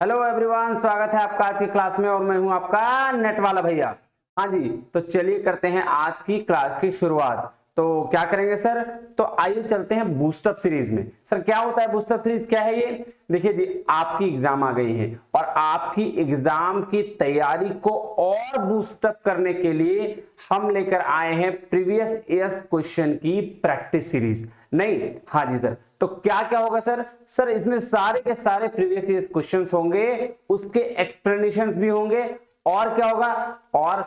Hello everyone, स्वागत है आपका आज की क्लास में और मैं हूं आपका नेट वाला भैया। हाँ जी, तो चलिए करते हैं आज की क्लास की शुरुआत। तो क्या करेंगे सर? तो आइए चलते हैं बूस्टअप सीरीज में। सर क्या होता है बूस्टअप सीरीज, क्या है ये? देखिए जी, आपकी एग्जाम आ गई है और आपकी एग्जाम की तैयारी को और बूस्टअप करने के लिए हम लेकर आए हैं प्रीवियस ईयर्स क्वेश्चन की प्रैक्टिस सीरीज। नहीं, हाँ जी सर। तो क्या क्या होगा सर? सर इसमें सारे के सारे प्रीवियस ईयर क्वेश्चंस होंगे, उसके एक्सप्लेनेशंस भी होंगे और क्या होगा, और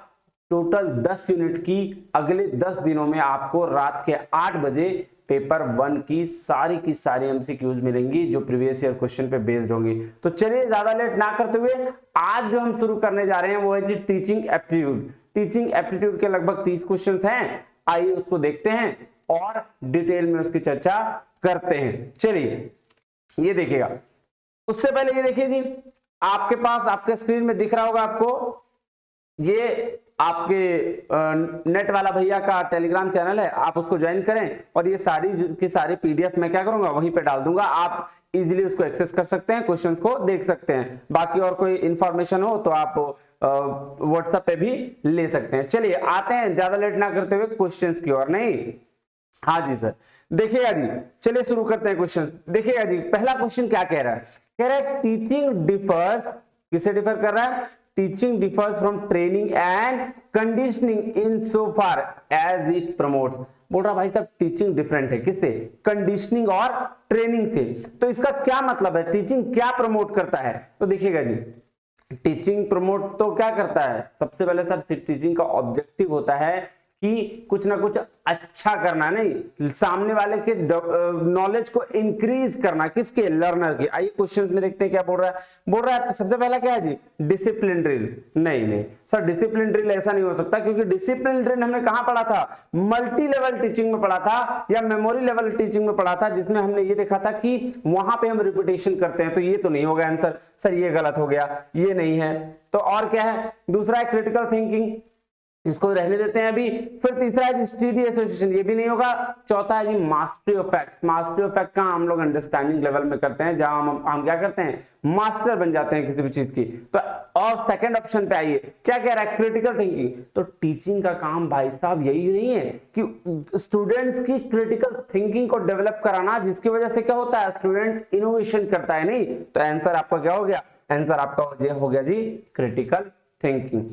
टोटल 10 यूनिट की अगले 10 दिनों में आपको रात के 8 बजे पेपर 1 की सारी एमसीक्यूज मिलेंगी जो प्रीवियस ईयर क्वेश्चन पे बेस्ड होंगी। तो चलिए ज्यादा लेट ना करते हुए आज जो हम शुरू करने जा रहे हैं वो है जी टीचिंग एप्टीट्यूड। टीचिंग एप्टीट्यूड के लगभग 30 क्वेश्चंस हैं, आइए उसको देखते हैं और डिटेल में उसकी चर्चा करते हैं। चलिए ये देखिएगा, उससे पहले ये देखिए जी, आपके पास आपके स्क्रीन में दिख रहा होगा आपको, ये आपके नेट वाला भैया का टेलीग्राम चैनल है, आप उसको ज्वाइन करें और ये सारी की सारी पीडीएफ मैं क्या करूंगा वहीं पे डाल दूंगा, आप इजीली उसको एक्सेस कर सकते हैं, क्वेश्चंस को देख सकते हैं। बाकी और कोई इंफॉर्मेशन हो तो आप व्हाट्सएप पे भी ले सकते हैं। चलिए आते हैं ज्यादा लेट ना करते हुए क्वेश्चंस की ओर। नहीं, हाँ जी सर, देखिएगा जी, चलिए शुरू करते हैं क्वेश्चन। देखिएगा जी, पहला क्वेश्चन क्या कह रहा है? कह रहा है टीचिंग डिफर्स, किससे डिफर कर रहा है? Teaching differs from training and conditioning in so far as it promotes. बोल रहा भाई साहब टीचिंग डिफरेंट है, किससे? कंडीशनिंग और ट्रेनिंग से। तो इसका क्या मतलब है? टीचिंग क्या प्रमोट करता है? तो देखिएगा जी, टीचिंग प्रमोट तो क्या करता है? सबसे पहले सर टीचिंग का ऑब्जेक्टिव होता है कि कुछ ना कुछ अच्छा करना, नहीं सामने वाले के नॉलेज को इंक्रीज करना, किसके? लर्नर के। आइए क्वेश्चंस में देखते हैं क्या बोल रहा है। बोल रहा है सबसे पहला क्या है जी? Discipline drill. नहीं नहीं सर, डिसिप्लिन ड्रिल ऐसा नहीं हो सकता, क्योंकि डिसिप्लिन ड्रिल हमने कहां पढ़ा था? मल्टी लेवल टीचिंग में पढ़ा था या मेमोरी लेवल टीचिंग में पढ़ा था, जिसमें हमने ये देखा था कि वहां पे हम रिपीटेशन करते हैं। तो ये तो नहीं होगा आंसर, सर ये गलत हो गया, ये नहीं है। तो और क्या है? दूसरा है क्रिटिकल थिंकिंग, इसको रहने देते हैं अभी। फिर तीसरा है स्टडी एसोसिएशन, ये भी नहीं होगा। चौथा है जी mastery of facts. Mastery of fact का हम लोग अंडरस्टैंडिंग लेवल में करते हैं, जहां हम क्या करते हैं? मास्टर बन जाते हैं किसी भी चीज की। तो और सेकंड ऑप्शन पे आइए, क्या कह रहा है? Critical thinking. तो टीचिंग का काम भाई साहब यही नहीं है कि स्टूडेंट्स की क्रिटिकल थिंकिंग को डेवलप कराना, जिसकी वजह से क्या होता है? स्टूडेंट इनोवेशन करता है। नहीं, तो आंसर आपका क्या हो गया? आंसर आपका हो गया जी क्रिटिकल थिंकिंग।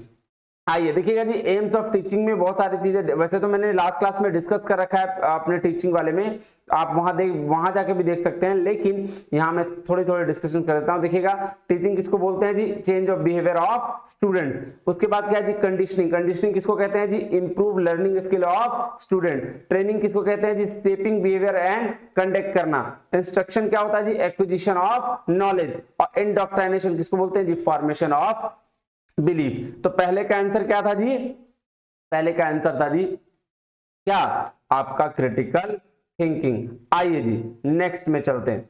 आइए देखिएगा जी, एम्स ऑफ टीचिंग में बहुत सारी चीजें, वैसे तो मैंने लास्ट क्लास में डिस्कस कर रखा है अपने टीचिंग वाले में, आप वहां जाके भी देख सकते हैं, लेकिन यहां मैं थोड़ी थोड़ी डिस्कशन कर देता हूं। देखिएगा, टीचिंग किसको बोलते हैं जी? Change of behaviour of students. उसके बाद क्या है जी? कंडीशनिंग। कंडीशनिंग किसको कहते हैं जी? Improve learning skill of students. Training किसको कहते हैं जी? शेपिंग बिहेवियर एंड कंडक्ट करना। इंस्ट्रक्शन क्या होता है जी? Acquisition of knowledge. और इंडोक्ट्राइनेशन किसको बोलते हैं जी? Formation of believe. तो पहले का आंसर क्या था जी? पहले का आंसर था जी क्या? आपका क्रिटिकल थिंकिंग। आइए जी नेक्स्ट में चलते हैं।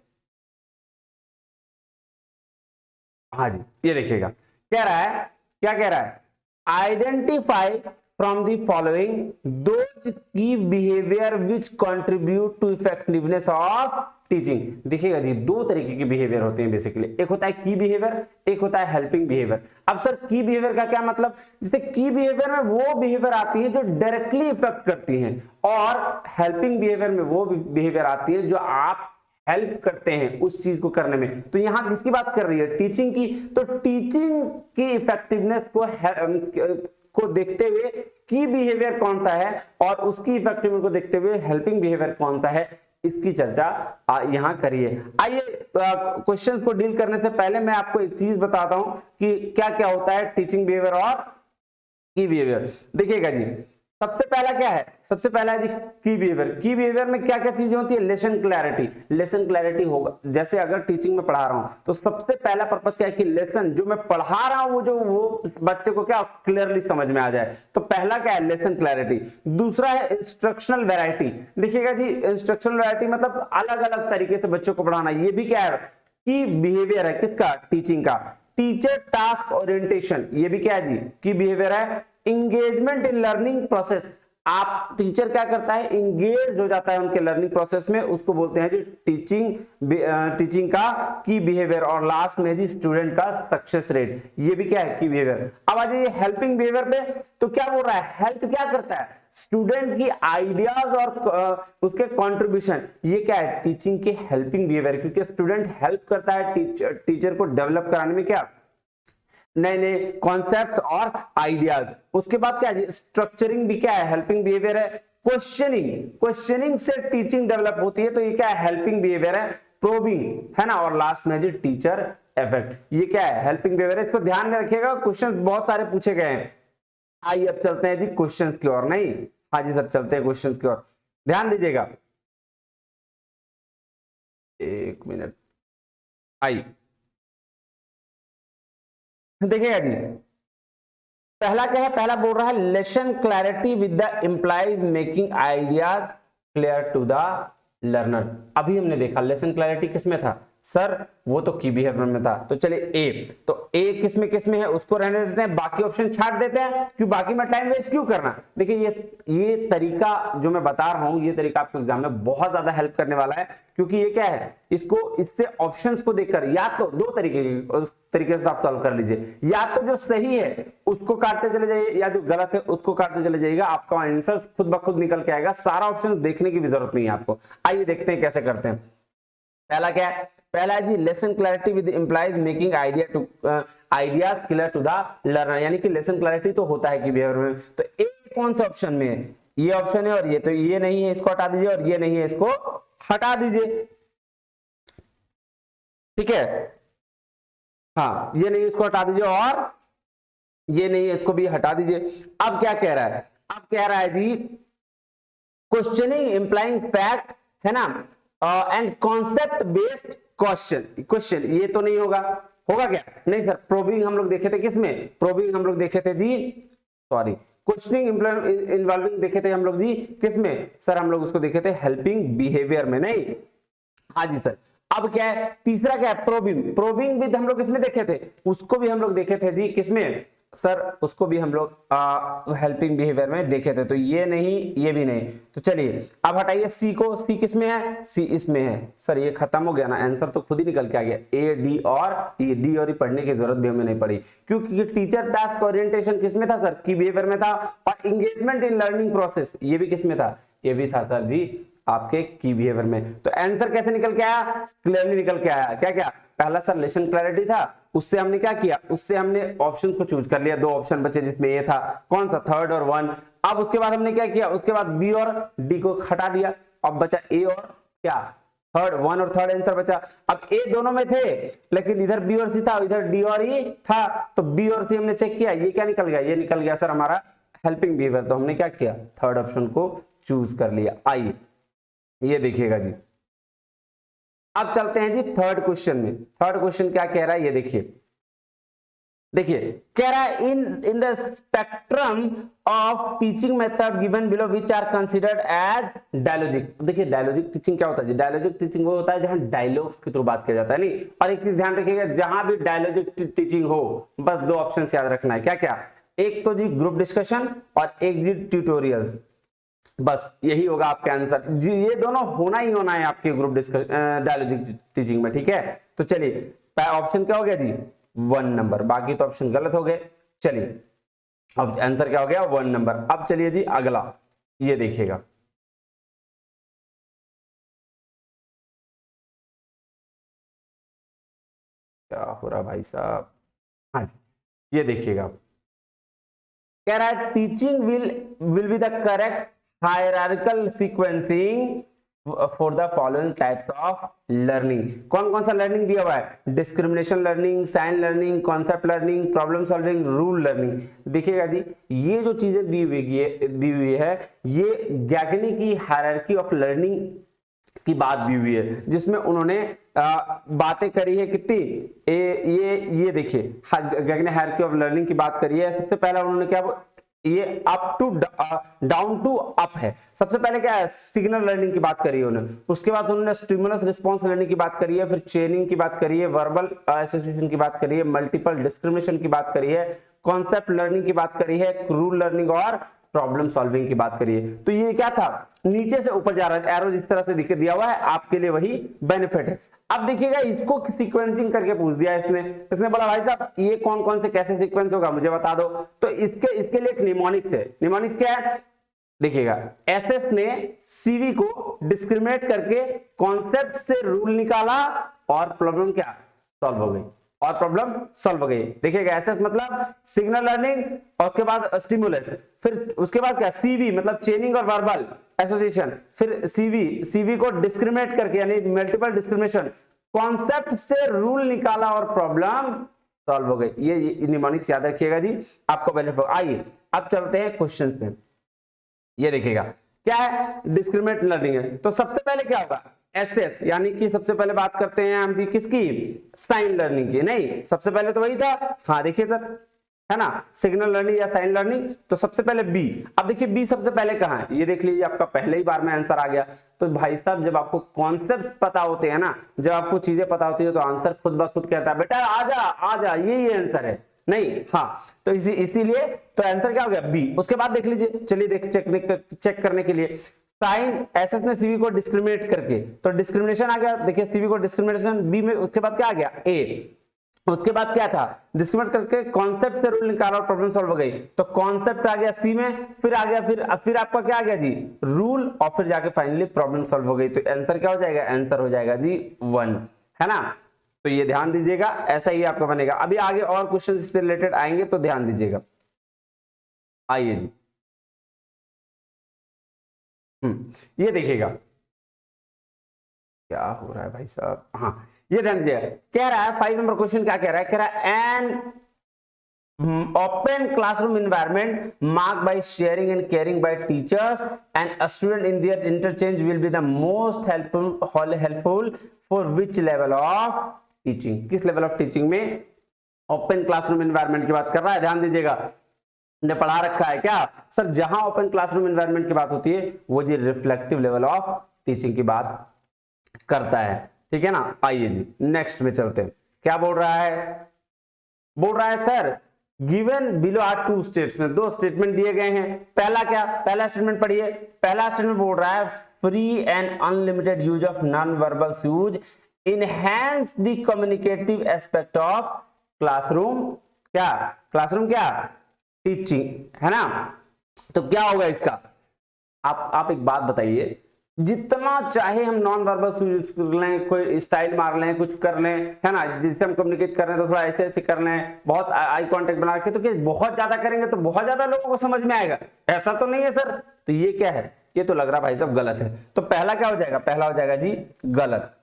हाँ जी, ये देखिएगा, कह रहा है, क्या कह रहा है? Identify from the following those key behaviour which contribute to effectiveness of teaching. देखिएगा जी, दो तरीके के बिहेवियर होते हैं बेसिकली, एक होता है की बिहेवियर, एक होता है हेल्पिंग बिहेवियर। अब सर की बिहेवियर का क्या मतलब? जैसे की बिहेवियर में वो बिहेवियर आती है जो डायरेक्टली इफेक्ट करती हैं, और हेल्पिंग बिहेवियर में वो बिहेवियर आती है जो आप हेल्प करते हैं उस चीज को करने में। तो यहां किसकी बात कर रही है? टीचिंग की। तो टीचिंग की इफेक्टिवनेस को देखते हुए की बिहेवियर कौन सा है और उसकी इफेक्टिवनेस को देखते हुए हेल्पिंग बिहेवियर कौन सा है, इसकी चर्चा यहां करिए। आइए क्वेश्चंस को डील करने से पहले मैं आपको एक चीज बताता हूं कि क्या क्या होता है टीचिंग बिहेवियर और की बिहेवियर। देखिएगा जी, सबसे पहला क्या है? सबसे पहला है जी की बिहेवियर। की बिहेवियर में क्या क्या चीजें होती है? Lesson clarity. लेसन क्लैरिटी होगा, जैसे अगर टीचिंग में पढ़ा रहा हूं तो सबसे पहला पर्पस क्या है कि लेसन जो मैं पढ़ा रहा हूं वो बच्चे को क्या क्लियरली समझ में आ जाए। तो पहला क्या है? Lesson clarity. दूसरा है इंस्ट्रक्शनल वैरायटी। देखिएगा जी, इंस्ट्रक्शनल वैरायटी मतलब अलग अलग तरीके से बच्चों को पढ़ाना, ये भी क्या है? की बिहेवियर है। किसका? टीचिंग का। टीचर टास्क ओरिएंटेशन, ये भी क्या है जी? की बिहेवियर है। इंगेजमेंट इन लर्निंग प्रोसेस, आप टीचर क्या करता है, इंगेज हो जाता है उनके लर्निंग प्रोसेस में, उसको बोलते हैं जी टीचिंग का की बिहेवियर, और लास्ट में जी स्टूडेंट का सक्सेस रेट, ये भी क्या है की बिहेवियर। अब आ जाइए हेल्पिंग बिहेवियर पे, तो क्या बोल रहा है, हेल्प क्या करता है, स्टूडेंट की आइडियाज और उसके कंट्रीब्यूशन, ये क्या है टीचिंग के हेल्पिंग बिहेवियर, क्योंकि स्टूडेंट हेल्प करता है टीचर को डेवलप कराने में क्या, नए नए कॉन्सेप्ट्स और आइडियाज। उसके बाद क्या है, स्ट्रक्चरिंग भी क्या है, हेल्पिंग बिहेवियर है। क्वेश्चनिंग से टीचिंग डेवलप होती है, तो ये क्या है, हेल्पिंग बिहेवियर है। प्रोबिंग है ना, और लास्ट में जी टीचर इफेक्ट, ये क्या है, हेल्पिंग बिहेवियर है। इसको ध्यान में रखिएगा, क्वेश्चंस बहुत सारे पूछे गए हैं। आइए अब चलते हैं जी क्वेश्चंस की ओर, नहीं हाँ जी सर चलते हैं क्वेश्चंस की ओर, ध्यान दीजिएगा, एक मिनट। आइए देखिएगा जी, पहला क्या है, पहला बोल रहा है lesson clarity with the employees making ideas clear to the learner. अभी हमने देखा लेसन क्लैरिटी किसमें था सर, वो तो की बिहेवियर में था। तो चलिए तो ए किसमें है उसको रहने देते हैं, बाकी ऑप्शन छाट देते हैं, क्यों बाकी में टाइम वेस्ट क्यों करना। देखिए ये तरीका जो मैं बता रहा हूं, ये तरीका आपको एग्जाम में बहुत ज्यादा हेल्प करने वाला है, क्योंकि ये क्या है, इसको इससे ऑप्शंस को देखकर या तो दो तरीके से आप सॉल्व कर लीजिए, या तो जो सही है उसको काटते चले जाइए, या जो गलत है उसको काटते चले जाइएगा, आपका आंसर खुद ब खुद निकल के आएगा, सारा ऑप्शन देखने की भी जरूरत नहीं है आपको। आइए देखते हैं कैसे करते हैं। पहला क्या है, पहला है जी lesson clarity with employees making ideas clear to the learner, यानी कि लेसन क्लैरिटी तो होता है कि बिहेवियर में, तो ए कौन से ऑप्शन में है, ये ऑप्शन है, और ये तो ये नहीं है, इसको हटा दीजिए, और ये नहीं है, इसको हटा दीजिए, ठीक है, हाँ ये नहीं इसको हटा दीजिए, और ये नहीं है इसको भी हटा दीजिए। अब क्या कह रहा है, अब कह रहा है जी क्वेश्चनिंग इंप्लाइंग फैक्ट है ना, एंड कॉन्सेप्ट बेस्ड क्वेश्चन, ये तो नहीं होगा, होगा क्या, नहीं सर, प्रोबिंग हम लोग देखे थे, किसमें प्रोबिंग हम लोग देखे थे जी, सॉरी क्वेश्चनिंग इन्वॉल्विंग देखे थे हम लोग जी, किसमें सर, हम लोग उसको देखे थे हेल्पिंग बिहेवियर में, नहीं हाँ जी सर। अब क्या है, तीसरा क्या है, प्रोबिंग भी हम लोग किसमें देखे थे, उसको भी हम लोग देखे थे जी, किसमें सर, उसको भी हम लोग हेल्पिंग बिहेवियर में देखे थे, तो ये नहीं ये भी नहीं। तो चलिए अब हटाइए सी को, सी किसमें है, सी इसमें है, सर ये खत्म हो गया ना, आंसर तो खुद ही निकल के आ गया, ए डी और ये डी, और ये पढ़ने की जरूरत भी हमें नहीं पड़ी, क्योंकि टीचर टास्क ओरिएंटेशन किसमें था सर, की बिहेवियर में था, और इंगेजमेंट इन लर्निंग प्रोसेस ये भी किसमें था, ये भी था सर जी आपके की बिहेवियर में। तो आंसर कैसे निकल के आया, क्लियरली निकल के आया, क्या क्या, पहला सर लेसन क्लैरिटी था, उससे हमने क्या किया, उससे हमने ऑप्शन को चूज कर लिया, दो ऑप्शन बचे जिसमें ये था, कौन सा, थर्ड और वन। अब उसके बाद हमने क्या किया, उसके बाद बी और डी को हटा दिया, अब बचा ए और क्या, थर्ड, वन और थर्ड आंसर बचा। अब ए दोनों में थे, लेकिन इधर बी और सी था, इधर डी और ई था, तो बी और सी हमने चेक किया, ये क्या निकल गया, ये निकल गया सर हमारा हेल्पिंग बिहेवियर, तो हमने क्या किया, थर्ड ऑप्शन को चूज कर लिया। आइए ये देखिएगा जी, अब चलते हैं जी थर्ड क्वेश्चन में। थर्ड क्वेश्चन क्या कह रहा है, ये देखिए, कह रहा है in the spectrum of teaching method given below which are considered as dialogic. देखिए डायलॉजिक टीचिंग क्या होता है जी, डायलॉजिक टीचिंग वो होता है जहां डायलॉग्स के थ्रू बात किया जाता है, नहीं, और एक चीज ध्यान रखिएगा, जहां भी डायलॉजिक टीचिंग हो, बस दो ऑप्शन याद रखना है, क्या क्या, एक तो जी ग्रुप डिस्कशन और एक जी ट्यूटोरियल्स, बस यही होगा आपका आंसर जी, ये दोनों होना ही होना है आपके ग्रुप डिस्कशन डायलॉजिक टीचिंग में, ठीक है। तो चलिए ऑप्शन क्या हो गया जी, 1 नंबर, बाकी तो ऑप्शन गलत हो गए। चलिए अब आंसर क्या हो गया, 1 नंबर। अब चलिए जी अगला, ये देखिएगा, क्या हो रहा भाई साहब, हाँ जी ये देखिएगा, कह रहा है teaching will be the correct hierarchical sequencing for the following types of learning. कौन कौन सा लर्निंग दिया हुआ है, discrimination learning, sign learning, concept learning, problem solving, rule learning. देखिएगा जी ये जो चीजें दी हुई है ये गैगनी की हायरार्की ऑफ लर्निंग की बात दी हुई है, जिसमें उन्होंने बातें करी है कितनी, ये देखिए गैगनी हायरार्की ऑफ लर्निंग की बात करी है। सबसे पहला उन्होंने क्या, ये up to down to up है। सबसे पहले क्या है, सिग्नल लर्निंग की बात करी है उन्होंने, उसके बाद उन्होंने स्टिमुलस रिस्पांस लर्निंग की बात करी है, फिर चेनिंग की बात करी है, वर्बल एसोसिएशन की बात करी है, मल्टीपल डिस्क्रिमिनेशन की बात करी है, कॉन्सेप्ट लर्निंग की बात करी है, रूल लर्निंग और प्रॉब्लम सॉल्विंग की बात करिए तो ये क्या था, नीचे से ऊपर जा रहा है, एरो जिस तरह से दिया हुआ है आपके लिए वही बेनिफिट है। अब देखिएगा इसको सीक्वेंसिंग करके पूछ दिया इसने बोला भाई साहब ये कौन कौन से कैसे सीक्वेंस होगा मुझे बता दो। तो इसके लिए एक निमोनिक्स है। निमोनिक्स क्या है देखिएगा, एसएस ने सीवी को डिस्क्रिमिनेट करके कॉन्सेप्ट से रूल निकाला और प्रॉब्लम क्या सॉल्व हो गई, और प्रॉब्लम सॉल्व हो गई। देखिएगा एसएस मतलब सिग्नल लर्निंग, और उसके बाद स्टिमुलस, फिर उसके बाद क्या सीवी मतलब चेनिंग और वर्बल एसोसिएशन, फिर सीवी को डिस्क्रिमिनेट करके यानी मल्टीपल डिस्क्रिमिनेशन, कॉन्सेप्ट से रूल निकाला और प्रॉब्लम सॉल्व हो गई। ये निमोनिक्स याद रखिएगा जी, आपको बेनिफिट। आइए अब चलते हैं क्वेश्चन पे। ये देखिएगा क्या है, डिस्क्रिमिनेट लर्निंग है। तो सबसे पहले क्या होगा, एसएस यानी कि सबसे पहले बात करते हैं हम जी किसकी, साइन लर्निंग की। नहीं सबसे पहले तो वही था, हाँ देखिए सर है ना, सिग्नल लर्निंग या साइन लर्निंग। तो सबसे पहले बी। अब देखिए बी सबसे पहले कहां है, ये देख लीजिए आपका पहले ही बार में आंसर आ गया। तो भाई साहब जब आपको कॉन्सेप्ट पता होते हैं ना, जब आपको चीजें पता होती है तो आंसर खुद ब खुद कहता है बेटा आजा ये आंसर है। नहीं हाँ तो इसीलिए तो आंसर क्या हो गया बी। उसके बाद देख लीजिए, चलिए चेक करने के लिए, साइन एसएस ने सीवी को डिस्क्रिमिनेट करके, तो डिस्क्रिमिनेशन आ गया, देखिए सीवी को डिस्क्रिमिनेशन बी में, उसके बाद क्या आ गया ए। उसके बाद क्या था, डिस्क्रिमिनेट करके कॉन्सेप्ट से रूल निकाला और प्रॉब्लम सॉल्व हो गई। तो कॉन्सेप्ट आ गया सी में, फिर आ गया फिर आपका क्या आ गया जी रूल, और फिर जाके फाइनली प्रॉब्लम सॉल्व हो गई। तो आंसर क्या हो जाएगा, आंसर हो जाएगा जी 1, है ना। तो ये ध्यान दीजिएगा, ऐसा ही आपका बनेगा। अभी आगे और क्वेश्चन इससे रिलेटेड आएंगे तो ध्यान दीजिएगा। आइए जी ये देखिएगा क्या हो रहा है भाई साहब, हाँ ये ध्यान दीजिएगा। कह रहा है 5 नंबर क्वेश्चन क्या कह रहा है, कह रहा है N open classroom environment marked by sharing and caring by teachers and a student in their interchange will be the most helpful for which level of teaching। किस लेवल ऑफ टीचिंग में open classroom environment की बात कर रहा है, ध्यान दीजिएगा। ने पढ़ा रखा है क्या सर, जहां ओपन क्लासरूम एनवायरनमेंट की बात होती है वो जी रिफ्लेक्टिव लेवल ऑफ टीचिंग की बात करता है, ठीक है ना। आइए जी नेक्स्ट में चलते हैं। क्या बोल रहा है sir, given below are 2 statement, 2 statement दिए गए हैं। पहला क्या, पहला स्टेटमेंट पढ़िए। पहला स्टेटमेंट बोल रहा है free and unlimited use of non verbal use enhance the communicative aspect of classroom क्या टीचिंग, है ना। तो क्या होगा इसका, आप एक बात बताइए, जितना चाहे हम नॉन वर्बल यूज कर लें, कोई स्टाइल मार लें, कुछ कर लें, है ना, जिससे हम कम्युनिकेट कर रहे हैं तो थोड़ा ऐसे कर लें, बहुत आई कांटेक्ट बना के, तो क्या बहुत ज्यादा करेंगे तो बहुत ज्यादा लोगों को समझ में आएगा, ऐसा तो नहीं है सर। तो ये क्या है, ये तो लग रहा भाई साहब गलत है। तो पहला क्या हो जाएगा, पहला हो जाएगा जी गलत।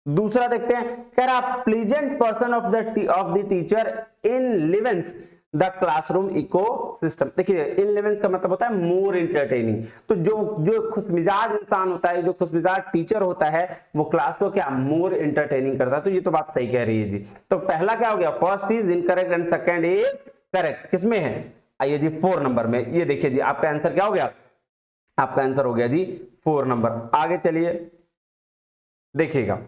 दूसरा देखते हैं, कह रहा pleasant person of the teacher enlivens the classroom ecosystem. देखिए इन लिवेंस का मतलब होता है मोर एंटरटेनिंग। तो जो खुशमिजाज इंसान होता है, जो खुशमिजाज टीचर होता है, वो क्लास को क्या मोर एंटरटेनिंग करता है। तो ये तो बात सही कह रही है जी। तो पहला क्या हो गया, first is incorrect and second is correct. किसमें है, आइए जी 4 नंबर में। ये देखिए जी आपका आंसर क्या हो गया, आपका आंसर हो गया जी 4 नंबर। आगे चलिए देखिएगा,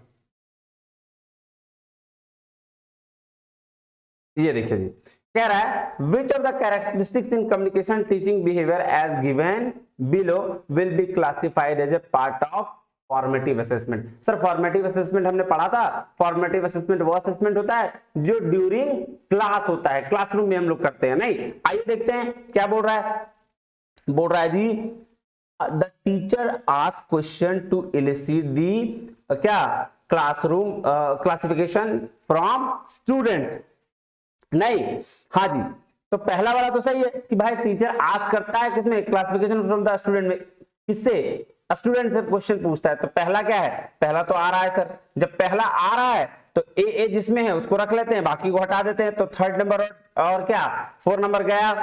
ये देखिए जी कह रहा है which of the characteristics in communication teaching behaviour as given below will be classified as a part of formative assessment. Sir formative assessment हमने पढ़ा था, फॉर्मेटिव असेसमेंट वो असेसमेंट होता है जो ड्यूरिंग क्लास होता है, क्लासरूम में हम लोग करते हैं। नहीं आइए देखते हैं क्या बोल रहा है जी, the teacher ask question to elicit the क्या क्लासरूम क्लासिफिकेशन फ्रॉम स्टूडेंट्स। नहीं हाँ जी, तो पहला वाला तो सही है कि भाई टीचर आस्क करता है किसमें, क्लासिफिकेशन फ्रॉम द स्टूडेंट में, किससे, स्टूडेंट से क्वेश्चन पूछता है। तो पहला क्या है, पहला तो आ रहा है सर। जब पहला आ रहा है तो ए जिसमें है उसको रख लेते हैं, बाकी को हटा देते हैं। तो 3rd नंबर और क्या 4 नंबर गया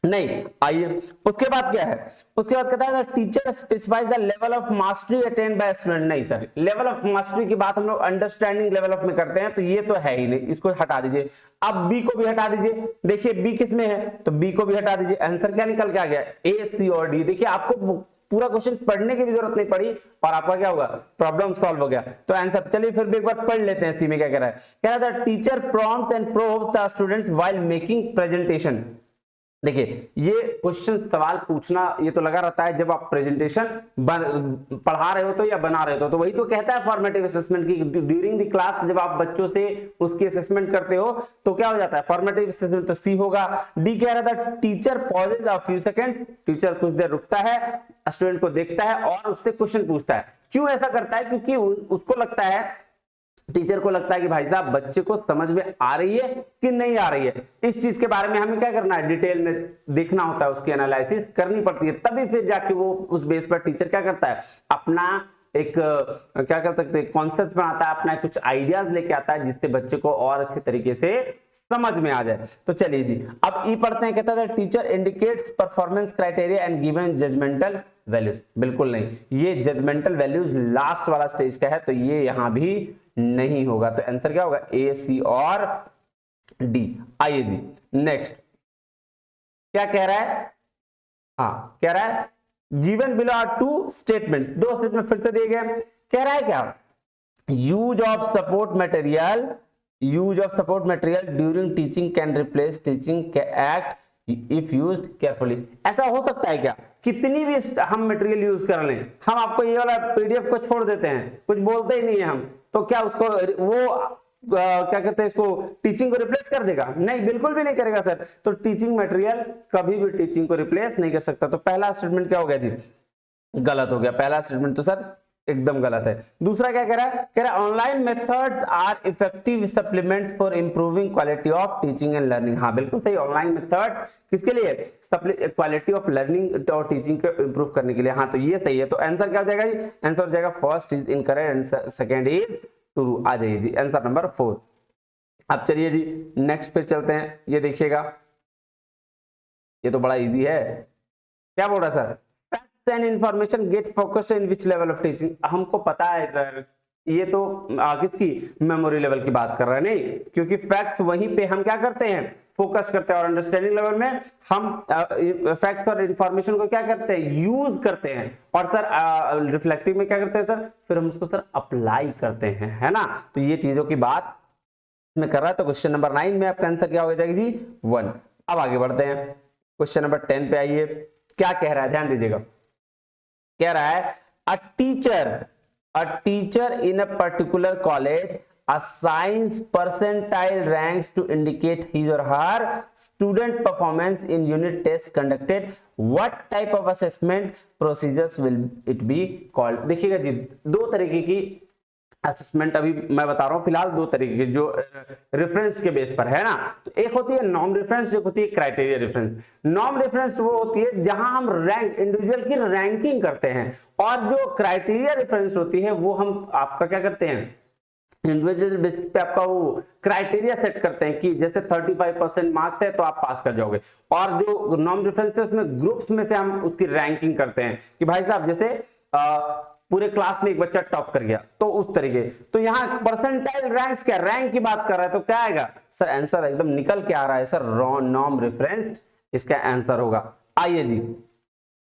नहीं। आइए उसके बाद क्या है, उसके बाद कहता है teacher specifies the level of mastery attend bye student. नहीं सर, लेवल ऑफ मास्टरी की बात हम लोग अंडरस्टैंडिंग लेवल ऑफ में करते हैं, तो ये तो है ही नहीं, इसको हटा दीजिए। अब बी को भी हटा दीजिए, देखिए बी किस में है, तो बी को भी हटा दीजिए। आंसर क्या निकल के आ गया, ए सी और डी। देखिए आपको पूरा क्वेश्चन पढ़ने की भी जरूरत नहीं पड़ी और आपका क्या होगा, प्रॉब्लम सॉल्व हो गया। तो आंसर चलिए फिर भी एक बार पढ़ लेते हैं। सी में क्या कह रहा है, कह रहा है teacher prompts and probes the students while making presentation. देखिए ये क्वेश्चन सवाल पूछना ये तो लगा रहता है जब आप प्रेजेंटेशन पढ़ा रहे हो तो या बना रहे हो तो वही तो कहता है फॉर्मेटिव असेसमेंट की ड्यूरिंग द क्लास जब आप बच्चों से उसकी असेसमेंट करते हो तो क्या हो जाता है फॉर्मेटिव असेसमेंट, तो सी होगा। डी कह रहा था teacher pauses a few seconds, teacher कुछ देर रुकता है, स्टूडेंट को देखता है और उससे क्वेश्चन पूछता है। क्यों ऐसा करता है? क्योंकि उसको लगता है, टीचर को लगता है कि भाई साहब बच्चे को समझ में आ रही है कि नहीं आ रही है। इस चीज के बारे में हमें क्या करना है, डिटेल में देखना होता है, उसकी एनालिसिस करनी पड़ती है, तभी फिर जाके वो उस बेस पर टीचर क्या करता है, अपना एक क्या कर सकते हैं कॉन्सेप्ट बनाता है, अपना कुछ आइडियाज लेके आता है जिससे बच्चे को और अच्छे तरीके से समझ में आ जाए। तो चलिए जी अब ई पढ़ते हैं। कहता है teacher indicates performance criteria and given judgemental values. बिल्कुल नहीं, ये जजमेंटल वैल्यूज लास्ट वाला स्टेज का है तो ये यहां भी नहीं होगा। तो आंसर क्या होगा, ए, सी और डी। आइए जी नेक्स्ट क्या कह रहा है, हाँ कह रहा है given below are two statements, दो स्टेटमेंट फिर से दिए गए। कह रहा है क्या, use of support material, use of support material during teaching can replace teaching act if used carefully. ऐसा हो सकता है क्या, कितनी भी हम मटेरियल यूज कर लें, हम आपको ये वाला पीडीएफ को छोड़ देते हैं, कुछ बोलते ही नहीं है हम, तो क्या उसको वो क्या कहते हैं इसको टीचिंग को रिप्लेस कर देगा? नहीं, बिल्कुल भी नहीं करेगा सर। तो टीचिंग मटेरियल कभी भी टीचिंग को रिप्लेस नहीं कर सकता। तो पहला स्टेटमेंट क्या हो गया जी, गलत हो गया। पहला स्टेटमेंट तो सर एकदम गलत है। दूसरा क्या कह रहा है, कह रहा है online methods are effective supplements for improving quality of teaching and learning. हाँ बिल्कुल सही, ऑनलाइन मेथड्स किसके लिए, क्वालिटी ऑफ लर्निंग और टीचिंग को इंप्रूव करने के लिए। हाँ तो ये सही है। तो आंसर क्या हो जाएगा जी, आंसर हो जाएगा first is incorrect and second is true. आ जाइए जी आंसर नंबर 4। अब चलिए जी नेक्स्ट पे चलते हैं। ये देखिएगा ये तो बड़ा इजी है। क्या बोल रहा है sir, facts and information get focused in which level of teaching. हमको पता है सर, ये तो किसकी मेमोरी लेवल की बात कर रहा है, नहीं, क्योंकि फैक्ट्स वहीं पे हम क्या करते हैं, फोकस करते हैं, और अंडरस्टैंडिंग लेवल में हम फैक्ट्स और इंफॉर्मेशन को क्या करते हैं, यूज करते हैं, और सर रिफ्लेक्टिव में क्या करते हैं सर, फिर हम उसको सर अप्लाई करते हैं, है ना। तो ये चीजों की बात में कर रहा है। तो क्वेश्चन नंबर 9 में आपका आंसर क्या हो जाएगी जी, 1। अब आगे बढ़ते हैं, क्वेश्चन नंबर 10 पे आइए। क्या कह रहा है, ध्यान दीजिएगा। कह रहा है a teacher in a particular college assigns percentile ranks to indicate his or her student performance in unit tests conducted. What type of assessment procedures will it be called? देखिएगा जी, दो तरीके की असेसमेंट अभी मैं बता रहा हूं फिलहाल, दो तरीके की जो रेफरेंस के बेस पर है ना। तो एक होती है नॉर्म रेफरेंस, एक होती है क्राइटेरिया रेफरेंस। नॉर्म रेफरेंस वो होती है जहां हम रैंक इंडिविजुअल की रैंकिंग करते हैं, और जो क्राइटेरिया रेफरेंस होती है वो हम आपका क्या करते हैं, इंडिविजुअल बेसिस पे आपका वो क्राइटेरिया सेट करते हैं कि जैसे 35% मार्क्स है तो आप पास कर जाओगे, और जो नॉर्म रेफरेंस है उसमें ग्रुप्स में से हम उसकी रैंकिंग करते हैं कि भाई साहब जैसे पूरे क्लास में एक बच्चा टॉप कर गया तो उस तरीके। तो यहाँ परसेंटाइल रैंक्स क्या, रैंक की बात कर रहा है, तो क्या आएगा सर, आंसर एकदम निकल के आ रहा है सर, नॉर्म रेफरेंस इसका आंसर होगा। आइए जी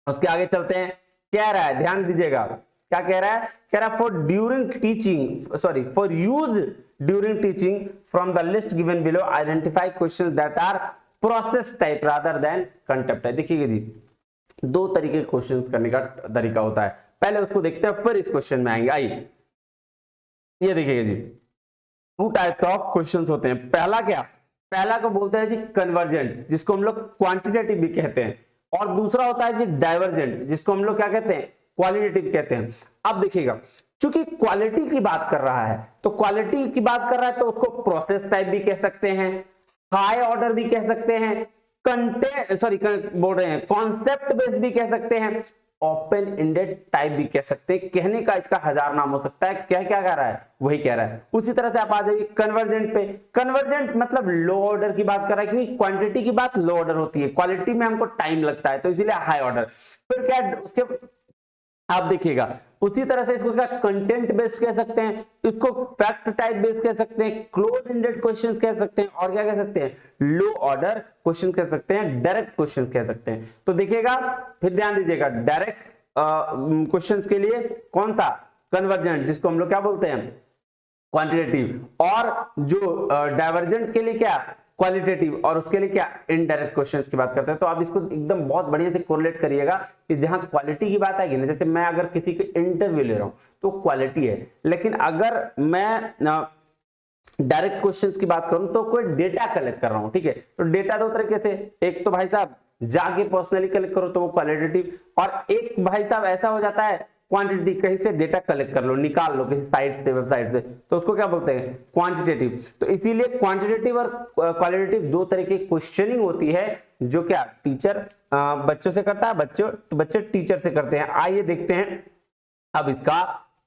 उसके आगे चलते हैं। कह रहा है, ध्यान दीजिएगा क्या कह रहा है, कह रहा है for during teaching, sorry for use during teaching from the list given below identify questions that are process type rather than content type. देखिए जी दो तरीके के क्वेश्चंस करने का तरीका होता है, पहले उसको देखते हैं फिर इस क्वेश्चन में आएंगे। आइए ये देखिएगा जी, टू टाइप्स ऑफ क्वेश्चंस होते हैं। पहला क्या, पहला को बोलते हैं जी कन्वर्जेंट, जिसको हम लोग क्वांटिटेटिव भी कहते हैं, और दूसरा होता है जी डाइवर्जेंट, जिसको हम लोग क्या कहते हैं, क्वालिटेटिव कहते हैं। अब देखिएगा चूंकि क्वालिटी की बात कर रहा है, तो क्वालिटी की बात कर रहा है तो उसको प्रोसेस टाइप भी कह सकते हैं, हाई ऑर्डर भी कह सकते हैं, कंटेंट सॉरी बोल रहे हैं कॉन्सेप्ट बेस्ड भी कह सकते हैं, ओपन एंडेड टाइप भी कह सकते हैं। कहने का इसका हजार नाम हो सकता है, क्या क्या कह रहा है वही कह रहा है। उसी तरह से आप आ जाइए कन्वर्जेंट पे। कन्वर्जेंट मतलब लो ऑर्डर की बात कर रहा है, क्योंकि क्वांटिटी की बात लो ऑर्डर होती है, क्वालिटी में हमको टाइम लगता है, तो इसीलिए हाई ऑर्डर। फिर क्या उसके आप देखिएगा उसी तरह से इसको क्या कंटेंट बेस्ड कह सकते हैं, इसको फैक्ट टाइप बेस्ड कह सकते हैं, क्लोज एंडेड क्वेश्चंस कह सकते हैं, और क्या कह सकते हैं, लो ऑर्डर क्वेश्चन कह सकते हैं, डायरेक्ट क्वेश्चंस कह सकते हैं। तो देखिएगा फिर ध्यान दीजिएगा, डायरेक्ट क्वेश्चंस के लिए कौन सा, कन्वर्जेंट, जिसको हम लोग क्या बोलते हैं, क्वांटिटेटिव, और जो डाइवर्जेंट के लिए क्या, क्वालिटेटिव, और उसके लिए क्या, इनडायरेक्ट क्वेश्चंस की बात करते हैं। तो आप इसको एकदम बहुत बढ़िया से कोरिलेट करिएगा कि जहां क्वालिटी की बात आएगी ना, जैसे मैं अगर किसी के इंटरव्यू ले रहा हूं तो क्वालिटी है, लेकिन अगर मैं डायरेक्ट क्वेश्चंस की बात करूं तो कोई डेटा कलेक्ट कर रहा हूं, ठीक है। तो डेटा दो तरीके से, एक तो भाई साहब जाके पर्सनली कलेक्ट करो तो वो क्वालिटेटिव, और एक भाई साहब ऐसा हो जाता है क्वांटिटी, कहीं से डेटा कलेक्ट कर लो, निकाल लो किसी साइट से, वेबसाइट से, तो उसको क्या बोलते हैं, क्वांटिटेटिव। तो इसीलिए क्वांटिटेटिव और क्वालिटेटिव दो तरह की क्वेश्चनिंग होती है, जो क्या टीचर बच्चों से करता है, बच्चे टीचर से करते हैं। आइए देखते हैं अब इसका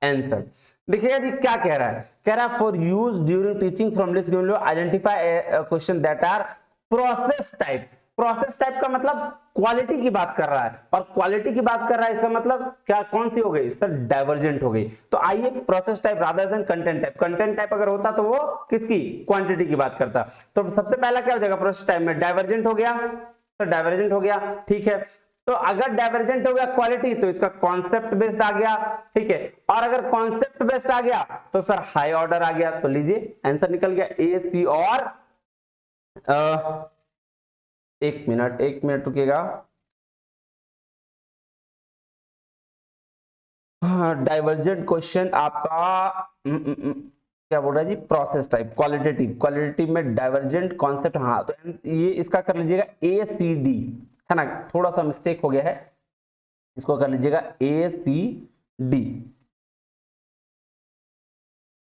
आंसर। देखिएगा जी क्या कह रहा है, कह रहा है for use during teaching from list given below identify question that are process type. Process type का मतलब क्वालिटी की बात कर रहा है, और क्वालिटी की बात कर रहा है इसका मतलब क्या, कौन सी हो गई सर, डाइवर्जेंट हो गई। तो आइए process type rather than content type, content type अगर होता तो वो किसकी, क्वांटिटी की बात करता। तो सबसे पहला क्या हो जाएगा प्रोसेस टाइप में, डाइवर्जेंट हो गया, तो डाइवर्जेंट हो गया, ठीक है। तो अगर डाइवर्जेंट हो गया क्वालिटी तो इसका कॉन्सेप्ट बेस्ड आ गया, ठीक है। और अगर कॉन्सेप्ट बेस्ड आ गया तो सर हाई ऑर्डर आ गया। तो लीजिए आंसर निकल गया ए, सी और एक मिनट रुकिएगा। डाइवर्जेंट क्वेश्चन आपका क्या बोल रहा है जी, प्रोसेस टाइप, क्वालिटेटिव में डाइवर्जेंट कॉन्सेप्ट, हाँ तो ये इसका कर लीजिएगा ए सी डी, है ना, थोड़ा सा मिस्टेक हो गया है, इसको कर लीजिएगा ए सी डी,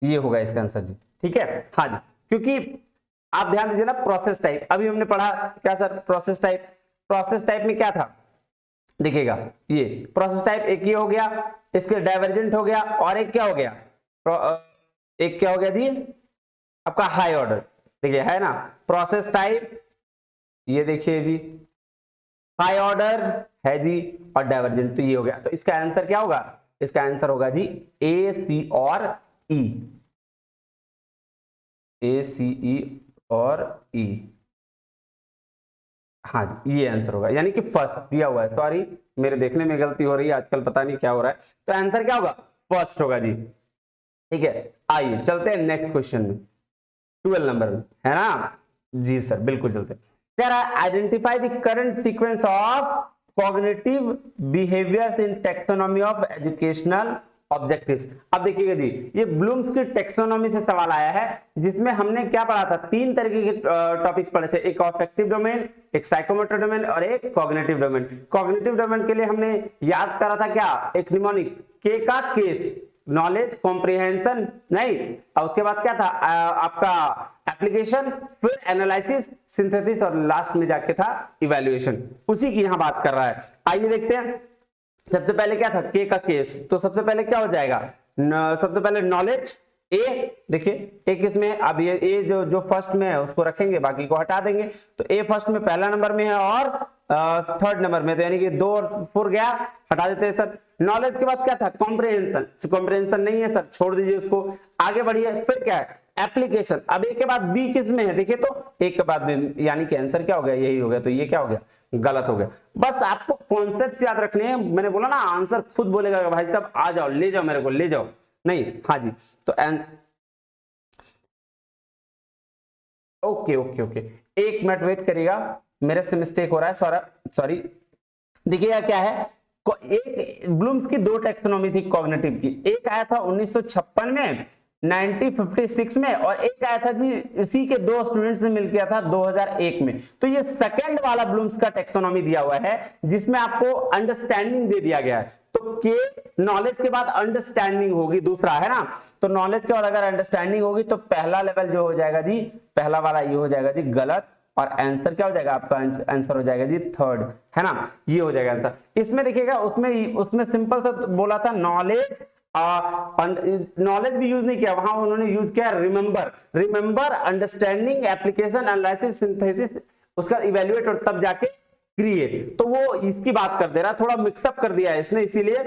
ये होगा इसका आंसर जी, ठीक है। हाँ जी, क्योंकि आप ध्यान दीजिए ना, प्रोसेस टाइप अभी हमने पढ़ा क्या सर, प्रोसेस टाइप में क्या था, देखिएगा ये प्रोसेस टाइप, एक ये हो गया, इसके डाइवर्जेंट हो गया, और एक क्या हो गया, एक क्या हो गया जी आपका हाई ऑर्डर, देखिए है ना, प्रोसेस टाइप, ये देखिए जी हाई ऑर्डर है जी, और डाइवर्जेंट, तो ये हो गया। तो इसका आंसर क्या होगा, इसका आंसर होगा जी ए, सी और ई, ए, सी, ई और ई, हाँ जी ये आंसर होगा, यानी कि फर्स्ट दिया हुआ है, सॉरी मेरे देखने में गलती हो रही है आजकल, पता नहीं क्या हो रहा है। तो आंसर क्या होगा, फर्स्ट होगा जी, ठीक है। आइए चलते हैं नेक्स्ट क्वेश्चन में, 12 नंबर में, है ना जी सर, बिल्कुल चलते हैं। कह रहा है identify the current sequence of cognitive behaviours in taxonomy of educational objectives. अब देखिएगा जी, ये ब्लूम्स की टैक्सोनॉमी से सवाल आया है, जिसमें हमने क्या पढ़ा था, तीन तरीके के टॉपिक्स पढ़े थे, एक अफेक्टिव डोमेन, एक साइकोमोटर डोमेन और एक कॉग्निटिव डोमेन। कॉग्निटिव डोमेन के लिए हमने याद करा था क्या, एक निमोनिक्स, के का केस, नॉलेज, कॉम्प्रिहेंशन नहीं, और उसके बाद क्या था आपका एप्लीकेशन, फिर एनालिसिस, सिंथेसिस और लास्ट में जाके था इवैल्यूएशन, उसी की यहां बात कर रहा है। आइए देखते हैं, सबसे पहले क्या था, के का केस, तो सबसे पहले क्या हो जाएगा, सबसे पहले नॉलेज ए, देखिए ए किसमें, अब ये ए जो फर्स्ट में है उसको रखेंगे, बाकी को हटा देंगे। तो ए फर्स्ट में पहला नंबर में है और थर्ड नंबर में, तो यानी कि 2 और 4 गया, हटा देते हैं सर। नॉलेज के बाद क्या था, कॉम्प्रिहेंशन नहीं है सर, छोड़ दीजिए उसको, आगे बढ़िए। फिर क्या है, एप्लीकेशन। अब ए के बाद बी किस में है, देखिए तो ए के बाद बी, यानी कि आंसर क्या हो गया, यही हो गया। तो ये क्या हो गया, गलत हो गया। बस आपको कॉन्सेप्ट याद रखने हैं, मैंने बोला ना आंसर खुद बोलेगा भाई साहब आ जाओ, ले जाओ मेरे को, ले जाओ नहीं, हाँ जी। तो ओके, एक मिनट वेट करिएगा, मेरे से मिस्टेक हो रहा है, सॉरी। देखिए क्या है, एक ब्लूम्स की 2 टैक्सोनॉमी थी कॉग्निटिव की, एक आया था 1956 में, 1956 में, और एक आया था जी इसी के 2 स्टूडेंट्स ने मिल किया था 2001 में। तो ये सेकंड वाला ब्लूम्स का टैक्सोनॉमी दिया हुआ है, जिसमें आपको अंडरस्टैंडिंग दे दिया गया है। तो के नॉलेज के बाद अंडरस्टैंडिंग होगी, दूसरा है ना, तो नॉलेज के बाद अगर अंडरस्टैंडिंग होगी तो पहला लेवल जो हो जाएगा जी, पहला वाला ये हो जाएगा जी गलत, और आंसर क्या हो जाएगा आपका, आंसर हो जाएगा जी थर्ड, है ना, ये हो जाएगा आंसर। इसमें देखिएगा, उसमें सिंपल सा बोला था नॉलेज, नॉलेज भी यूज नहीं किया, वहां उन्होंने यूज किया remember, understanding, application, analysis, synthesis, उसका इवेल्युएट और तब जाके क्रिएट। तो वो इसकी बात कर दे रहा, थोड़ा मिक्सअप कर दिया है इसने, इसीलिए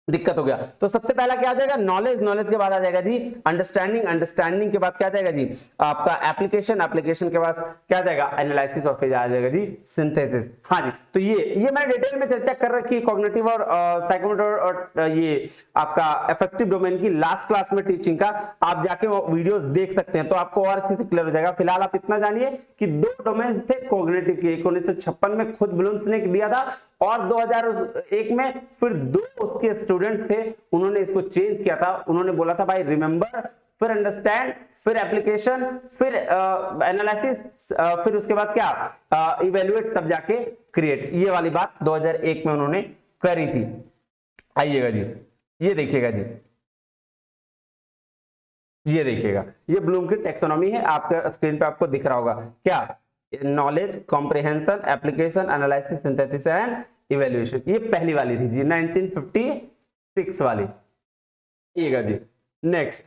दिक्कत हो गया। तो सबसे पहला क्या आ जाएगा, नॉलेज, नॉलेज के बाद आ जाएगा जी अंडरस्टैंडिंग, अंडरस्टैंडिंग के बाद क्या आ जाएगा जी आपका एप्लीकेशन, एप्लीकेशन के बाद क्या आ जाएगा एनालिसिस, और फिर आ जाएगा जी सिंथेसिस। हाँ जी, तो ये मैंने डिटेल में चर्चा कर रखी है कॉग्निटिव और साइकोमोटर और ये आपका अफेक्टिव डोमेन की लास्ट क्लास में टीचिंग का, आप जाके वो वीडियोस देख सकते हैं तो आपको और अच्छे से क्लियर हो जाएगा। फिलहाल आप इतना जानिए कि दो डोमेन थे कॉग्निटिव के, 1956 में खुद ब्लूम्स ने दिया था और 2001 में फिर दो उसके स्टूडेंट्स थे, उन्होंने इसको चेंज किया था। उन्होंने बोला था भाई रिमेंबर, फिर अंडरस्टैंड, फिर एप्लीकेशन, फिर एनालिसिस, फिर उसके बाद क्या इवेल्युएट, तब जाके क्रिएट। ये वाली बात 2001 में उन्होंने करी थी। आइएगा जी, ये देखिएगा जी, ये देखिएगा, ये ब्लूम की टेक्सोनॉमी है, आपके स्क्रीन पे आपको दिख रहा होगा क्या, knowledge, comprehension, application, analysis, synthesis and evaluation. ये पहली वाली थी जी 1956 वाली। ये जी नेक्स्ट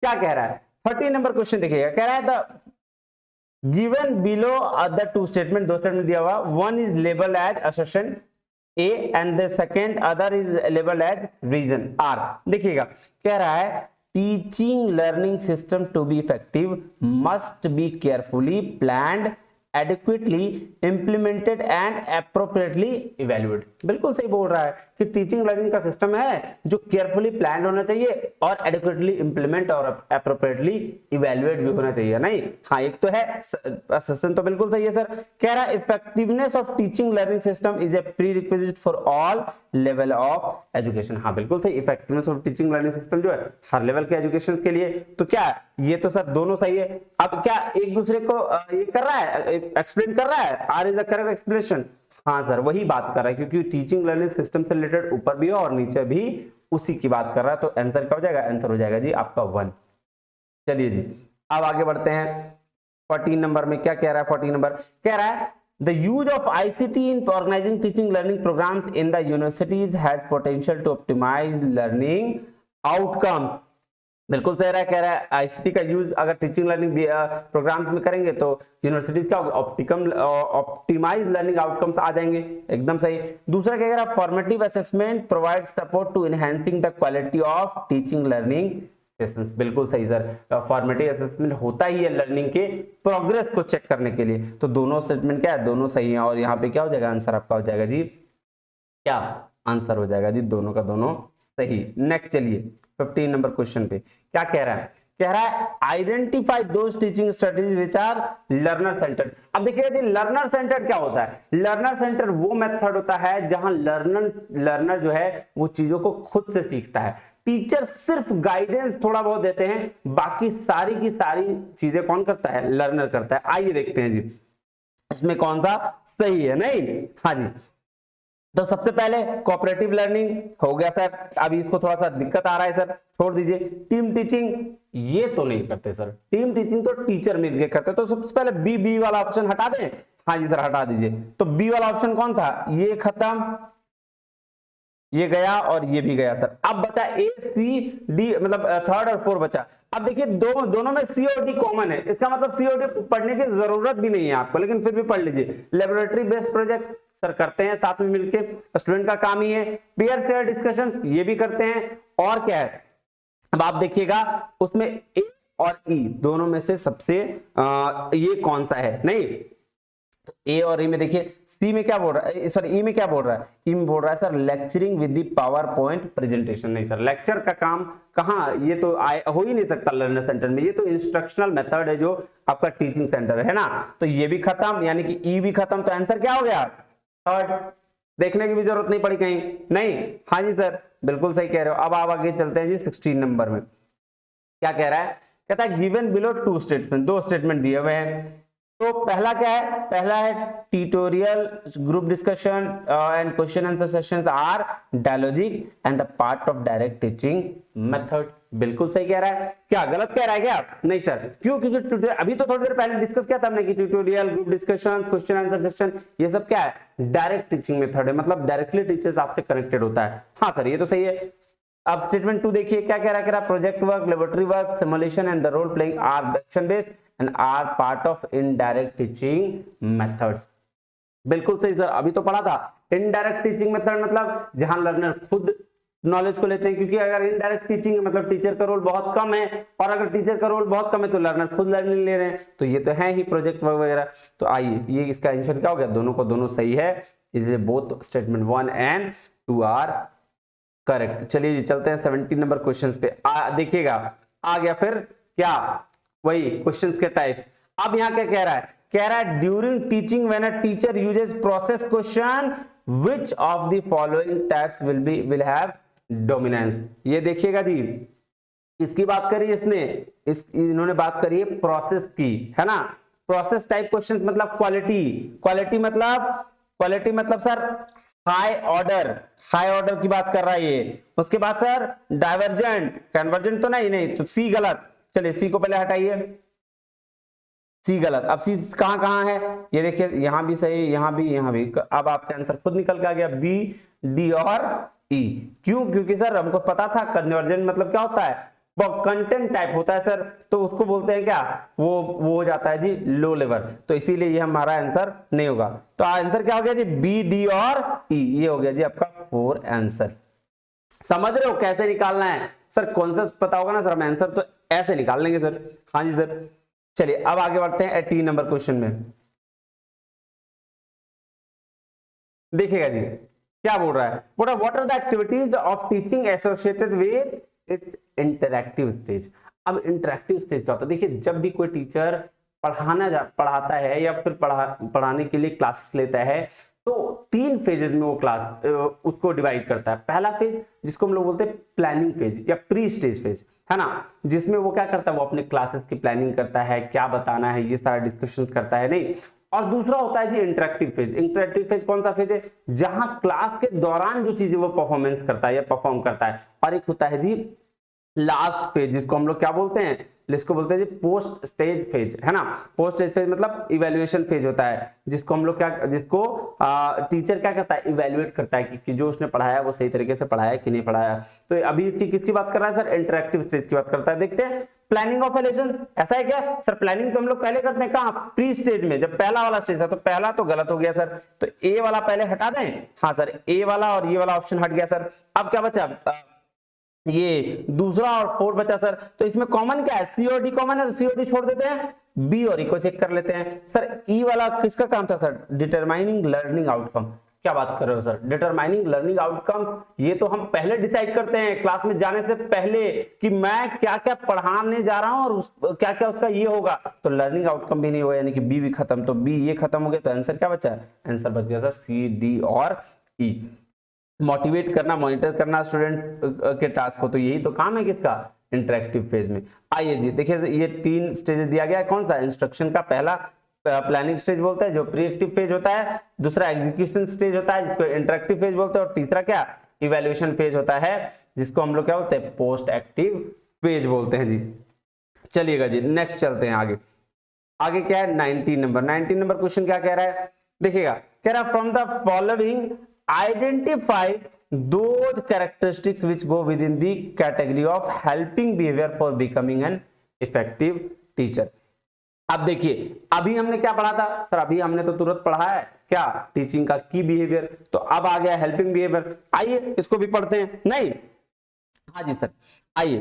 क्या कह रहा है, 30 नंबर क्वेश्चन देखिएगा, कह रहा है the given below the two statement, दो स्टेटमेंट दिया हुआ, one is labelled as assertion A and the second other is labeled as reason R। देखिएगा कह रहा है teaching learning system to be effective must be carefully planned, adequately implemented and appropriately evaluated। बिल्कुल सही बोल रहा है कि टीचिंग लर्निंग का सिस्टम है जो केयरफुली प्लान होना चाहिए और एडिक्वेटली इंप्लीमेंट और अप्रोप्रिएटली इवैल्यूएट भी होना चाहिए। नहीं, हाँ एक तो है सिस्टम, तो बिल्कुल सही है सर। कह रहा है effectiveness of teaching learning system is a pre requisite for all level of education. हाँ बिल्कुल सही, effectiveness of teaching learning system जो है हर लेवल के एजुकेशन के लिए। तो क्या है, ये तो सर दोनों सही है। अब क्या एक दूसरे को ये कर रहा है, एक्सप्लेन कर रहा है, R is the correct explanation. हाँ सर वही बात कर रहा है, क्योंकि टीचिंग लर्निंग सिस्टम से रिलेटेड ऊपर भी और नीचे भी उसी की बात कर रहा है। तो आंसर क्या हो जाएगा, आंसर हो जाएगा जी आपका 1। चलिए जी अब आगे बढ़ते हैं 14 नंबर में। क्या कह रहा है 14 नंबर, कह रहा है the use of ICT in organizing teaching learning programs in the universities has potential to optimize learning outcomes। बिल्कुल सही रहा, कह रहा है आईसीटी का यूज अगर टीचिंग लर्निंग प्रोग्राम्स में करेंगे तो यूनिवर्सिटीज का ऑप्टिमाइज लर्निंग आउटकम्स आ जाएंगे, एकदम सही। दूसरा क्या कह रहा है, formative assessment provide support to enhancing the quality of teaching learning sessions. बिल्कुल सही सर, फॉर्मेटिव असेसमेंट होता ही है लर्निंग के प्रोग्रेस को चेक करने के लिए। तो दोनों स्टेटमेंट क्या है, दोनों सही है। और यहाँ पे क्या हो जाएगा, आंसर आपका हो जाएगा जी क्या, आंसर हो जाएगा जी दोनों का दोनों सही। नेक्स्ट चलिए 15 नंबर क्वेश्चन पे क्या कह रहा है, कह रहा है identify those teaching strategies which are learner centred. अब देखिए जी लर्नर सेंटर्ड क्या होता है, लर्नर सेंटर्ड वो मेथड होता है जहां लर्नर जो है वो चीजों को खुद से सीखता है। टीचर सिर्फ गाइडेंस थोड़ा बहुत देते हैं, बाकी सारी की सारी चीजें कौन करता है, लर्नर करता है। आइए देखते हैं जी इसमें कौन सा सही है। नहीं, हाँ जी, तो सबसे पहले कोऑपरेटिव लर्निंग हो गया सर, अभी इसको थोड़ा सा दिक्कत आ रहा है सर, छोड़ दीजिए। टीम टीचिंग ये तो नहीं करते सर, टीम टीचिंग तो टीचर मिलके करते, तो सबसे पहले बी वाला ऑप्शन हटा दें। हाँ जी सर हटा दीजिए। तो बी वाला ऑप्शन कौन था, ये खत्म, ये गया और ये भी गया सर। अब बचा ए सी डी, मतलब थर्ड और फोर्थ बचा। अब देखिए दोनों में सी और डी कॉमन है, इसका मतलब सी और डी पढ़ने की जरूरत भी नहीं है आपको, लेकिन फिर भी पढ़ लीजिए। लेबोरेटरी बेस्ड प्रोजेक्ट सर करते हैं साथ में मिलके, स्टूडेंट का काम ही है। पीयर शेयर डिस्कशंस ये भी करते हैं। और क्या है, अब आप देखिएगा उसमें ए और ई दोनों में से सबसे ये कौन सा है, नहीं तो ए और ई में देखिए, सी में क्या बोल रहा है, सॉरी ई में क्या बोल रहा है, ई में बोल रहा है sir lecturing with the power point presentation. नहीं सर, लेक्चर का काम कहाँ, ये तो हो ही नहीं सकता लर्नर सेंटर में, ये तो इंस्ट्रक्शनल मेथड है जो आपका टीचिंग सेंटर है ना। तो ये भी खत्म, यानी कि ई भी खत्म। तो आंसर क्या हो गया, थर्ड। देखने की भी जरूरत नहीं पड़ी कहीं, नहीं, हाँ जी सर बिल्कुल सही कह रहे हो। अब आप आगे चलते हैं जी 16 नंबर में। क्या कह रहा है, कहता है गिवन बिलो टू स्टेटमेंट, दो स्टेटमेंट दिए हुए हैं। तो पहला क्या है, पहला है tutorial group discussion and question answer sessions are dialogic and the part of direct teaching method. बिल्कुल सही कह रहा है, क्या गलत कह रहा है क्या, नहीं सर, क्यों, क्योंकि अभी तो थोड़ी देर पहले डिस्कस किया था हमने कि tutorial group discussion question answer session ये सब क्या है, डायरेक्ट टीचिंग मेथड है, मतलब डायरेक्टली टीचर्स आपसे कनेक्टेड होता है। हाँ सर ये तो सही है। अब स्टेटमेंट 2 देखिए क्या कह रहा है, project work, laboratory work, simulation and the role playing are action based and are part of indirect teaching methods. बिल्कुल सही सर, अभी तो पढ़ा था इनडायरेक्ट टीचिंग मेथड मतलब जहां लर्नर खुद नॉलेज को लेते हैं, क्योंकि अगर इनडायरेक्ट टीचिंग है मतलब टीचर का रोल बहुत कम है, और अगर टीचर का रोल बहुत कम है तो लर्नर खुद लर्निंग ले रहे हैं, तो ये तो है ही प्रोजेक्ट वगैरह। तो आइए ये इसका आंसर क्या हो गया, दोनों को दोनों सही है, इसलिए both statement 1 and 2 are correct. चलिए जी चलते हैं 17 नंबर क्वेश्चंस पे। देखिएगा आ गया फिर क्या, वही क्वेश्चंस के टाइप्स। अब यहाँ क्या कह रहा है, कह रहा है during teaching when a teacher uses process question which of the following types will have dominance. ये देखिएगा जी, इसकी बात करी इसने, इन्होंने बात करी है प्रोसेस की, है ना। प्रोसेस टाइप क्वेश्चंस मतलब क्वालिटी मतलब सर हाई ऑर्डर की बात कर रहा है ये। उसके बाद सर डाइवर्जेंट, कन्वर्जेंट तो नहीं, तो सी गलत। चलिए सी को पहले हटाइए, सी गलत। अब सी कहां है, ये देखिए यहां भी सही, यहां भी। अब आपका आंसर खुद निकल के आ गया, बी, डी और ई। क्यों, क्योंकि सर हमको पता था कन्वर्जेंट मतलब क्या होता है, वो कंटेंट टाइप होता है सर, तो उसको बोलते हैं क्या, वो हो जाता है जी लो लेवल, तो इसीलिए ये हमारा आंसर नहीं होगा। तो आंसर क्या हो गया जी, बी, डी और ई। ये हो गया जी आपका 4 आंसर। समझ रहे हो कैसे निकालना है सर, कॉन्सेप्ट पता होगा ना सर, हम आंसर तो ऐसे निकाल लेंगे सर। हाँ जी सर। चलिए अब आगे बढ़ते हैं 18 नंबर क्वेश्चन में। देखिएगा जी क्या बोल रहा है, बोल रहा है what are the activities of teaching associated with its interactive stage. अब इंटरैक्टिव स्टेज क्या होता है, देखिए जब भी कोई टीचर पढ़ाता है या फिर पढ़ाने के लिए क्लासेस लेता है, तो 3 फेजेस में वो क्लास उसको डिवाइड करता है। पहला फेज जिसको हम लोग बोलते हैं प्लानिंग फेज या प्री स्टेज फेज, है ना, जिसमें वो क्या करता है, वो अपने क्लासेस की प्लानिंग करता है, क्या बताना है ये सारा डिस्कशंस करता है, नहीं। और दूसरा होता है जी इंटरैक्टिव फेज। इंटरैक्टिव फेज कौन सा फेज है, जहां क्लास के दौरान जो चीजें वो परफॉर्मेंस करता है या परफॉर्म करता है। और एक होता है जी लास्ट फेज, जिसको हम लोग क्या बोलते हैं, इसको बोलते हैं जी पोस्ट स्टेज फेज, है ना। पोस्ट स्टेज फेज मतलब इवैल्यूएशन फेज होता है, जिसको हम लोग टीचर क्या करता है, इवैल्यूएट करता है कि जो उसने पढ़ाया वो सही तरीके से पढ़ाया कि नहीं पढ़ाया। तो अभी इसकी किसकी बात कर रहा है सर, इंटरैक्टिव स्टेज की बात करता है। देखते हैं प्लानिंग ऑफ ए लेसन, ऐसा है क्या सर, प्लानिंग तो हम लोग पहले करते हैं कहां, प्री स्टेज में, जब पहला वाला स्टेज था। तो पहला तो गलत हो गया सर, तो ए वाला पहले हटा दें। हाँ सर, ए वाला और ये वाला ऑप्शन हट गया सर। अब क्या बचा, ये दूसरा और 4 बचा सर। तो इसमें कॉमन क्या है, सी और डी कॉमन है, तो सी और डी छोड़ देते हैं, बी और ई को चेक कर लेते हैं। सर ई वाला किसका काम था सर, डिटरमाइनिंग लर्निंग आउटकम। क्या बात कर रहे हो सर, डिटरमाइनिंग लर्निंग आउटकम, ये तो हम पहले डिसाइड करते हैं क्लास में जाने से पहले कि मैं क्या क्या पढ़ाने जा रहा हूं और क्या क्या उसका ये होगा। तो लर्निंग आउटकम भी नहीं हुआ, यानी कि बी भी खत्म, तो बी ये खत्म हो गया, तो आंसर क्या बचा, आंसर बच गया सर सी, डी और ई। मोटिवेट करना, मॉनिटर करना स्टूडेंट के टास्क को, तो यही तो काम है किसका, इंटरैक्टिव फेज में। आइए जी देखिए, ये 3 स्टेज दिया गया है, कौन सा, इंस्ट्रक्शन का पहला प्लानिंग स्टेज बोलते हैं जो प्री एक्टिव फेज होता है, दूसरा एग्जीक्यूशन स्टेज होता है जिसको इंटरैक्टिव फेज बोलते हैं, और तीसरा क्या, इवैल्यूएशन फेज होता है जिसको हम लोग क्या बोलते हैं, पोस्ट एक्टिव फेज बोलते हैं जी। चलिएगा जी नेक्स्ट चलते हैं आगे। आगे क्या है 19 नंबर क्वेश्चन क्या कह रहा है, देखिएगा कह रहा है from the following identify those characteristics which go within the category of helping behavior for becoming an effective teacher। अब देखिए अभी हमने क्या पढ़ा था सर, अभी हमने तो तुरंत पढ़ा है क्या, टीचिंग का की बिहेवियर, तो अब आ गया हेल्पिंग बिहेवियर। आइए इसको भी पढ़ते हैं, नहीं हाँ जी सर आइए।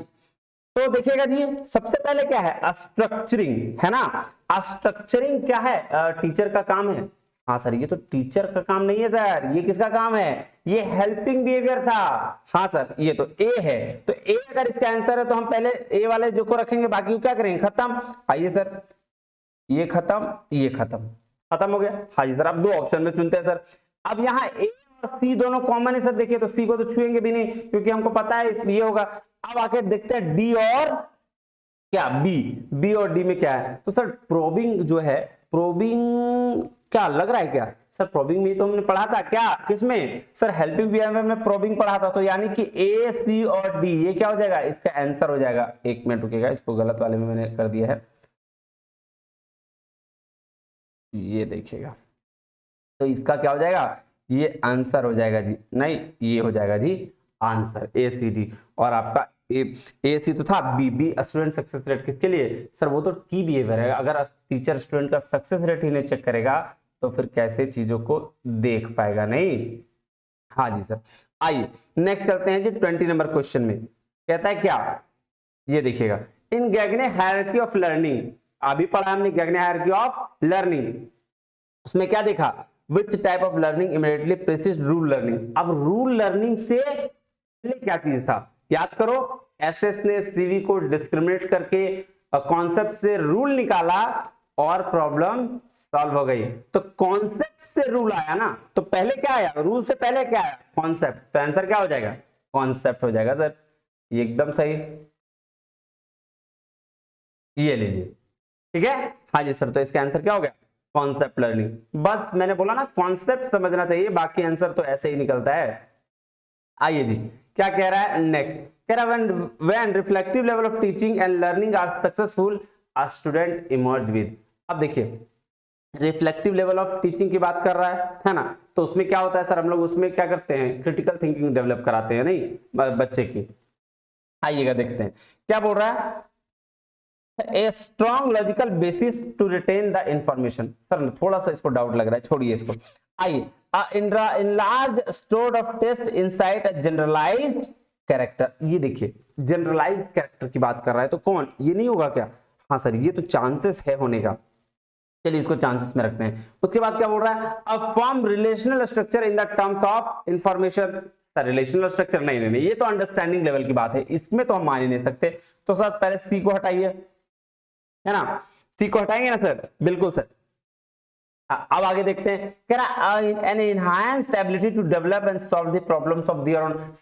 तो देखिएगा जी सबसे पहले क्या है, स्ट्रक्चरिंग, है ना। स्ट्रक्चरिंग क्या है, टीचर का काम है। हाँ सर ये तो टीचर का काम नहीं है सर, ये किसका काम है, ये हेल्पिंग बिहेवियर था। हाँ सर ये तो ए है, तो ए अगर इसका आंसर है तो हम पहले ए वाले जो को रखेंगे, बाकी को क्या करेंगे, खत्म। आइए सर ये खत्म, ये खत्म हो गया। हाँ जी सर, अब 2 ऑप्शन में चुनते हैं सर। अब यहाँ ए और सी दोनों कॉमन है सर, देखिए तो सी को तो छुएंगे भी नहीं क्योंकि हमको पता है ये होगा। अब आके देखते हैं डी और क्या, बी और डी में क्या है। तो सर प्रोबिंग जो है, प्रोबिंग क्या लग रहा है क्या सर, प्रोबिंग में तो हमने पढ़ा था क्या, किसमें सर, हेल्पिंग बिहेवियर में प्रोबिंग पढ़ा था। तो यानी कि ए, सी और डी ये क्या हो जाएगा, इसका आंसर हो जाएगा। 1 मिनट रुकेगा, इसको गलत वाले में मैंने कर दिया है, ये देखिएगा। तो इसका क्या हो जाएगा, ये आंसर हो जाएगा जी, नहीं ये हो जाएगा जी आंसर ए, सी, डी। और आपका ए सी तो था, बी स्टूडेंट सक्सेस रेट किसके लिए सर, वो तो की बिहेवियर है। अगर टीचर स्टूडेंट का सक्सेस रेट ही नहीं चेक करेगा तो फिर कैसे चीजों को देख पाएगा, नहीं। हाँ जी सर। आइए नेक्स्ट चलते हैं जी 20 नंबर क्वेश्चन में। कहता है क्या, ये देखिएगा, इन गैगने हायरार्की ऑफ लर्निंग, अभी पढ़ा हमने गैगने हायरार्की ऑफ लर्निंग, उसमें क्या देखा, which type of learning immediately precious rule learning. अब रूल लर्निंग से पहले क्या चीज था, याद करो, एसएस ने सीवी को डिस्क्रिमिनेट करके कॉन्सेप्ट से रूल निकाला और प्रॉब्लम सॉल्व हो गई। तो कॉन्सेप्ट से रूल आया ना, तो पहले क्या आया, रूल से पहले क्या आया, कॉन्सेप्ट, तो आंसर क्या हो जाएगा, कॉन्सेप्ट हो जाएगा सर, ये एकदम सही, ये लीजिए, ठीक है। हाँ जी सर, तो इसका आंसर क्या हो गया, कॉन्सेप्ट लर्निंग। बस मैंने बोला ना कॉन्सेप्ट समझना चाहिए, बाकी आंसर तो ऐसे ही निकलता है। आइए जी, क्या कह रहा है नेक्स्ट, कह रहा है when reflective level of teaching and learning are successful a student emerge with. अब देखिए रिफ्लेक्टिव लेवल ऑफ टीचिंग की बात कर रहा है ना, तो उसमें क्या होता है सर, हम लोग उसमें क्या करते हैं, क्रिटिकल थिंकिंग डेवलप कराते हैं नहीं बच्चे की। आइएगा देखते हैं क्या बोल रहा है, a strong logical basis to retain the information. Sir थोड़ा सा इसको डाउट लग रहा है, छोड़िए इसको। आइए, in large store of test insight a generalised character, ये देखिए जनरलाइज्ड कैरेक्टर की बात कर रहा है, तो कौन, ये नहीं होगा क्या, हाँ सर ये तो चांसेस है होने का, चलिए इसको चांसेस में रखते हैं। उसके बाद क्या बोल रहा है, a form relational structure in the terms of information. Sir relational structure नहीं, ये तो अंडरस्टैंडिंग लेवल की बात है, इसमें तो हम मान ही नहीं सकते। तो सर पहले सी को हटाइए, है ना, सी को हटाएंगे ना सर, बिल्कुल सर। अब आगे देखते हैं, कह रहा an enhanced ability to develop and solve the problems of their own.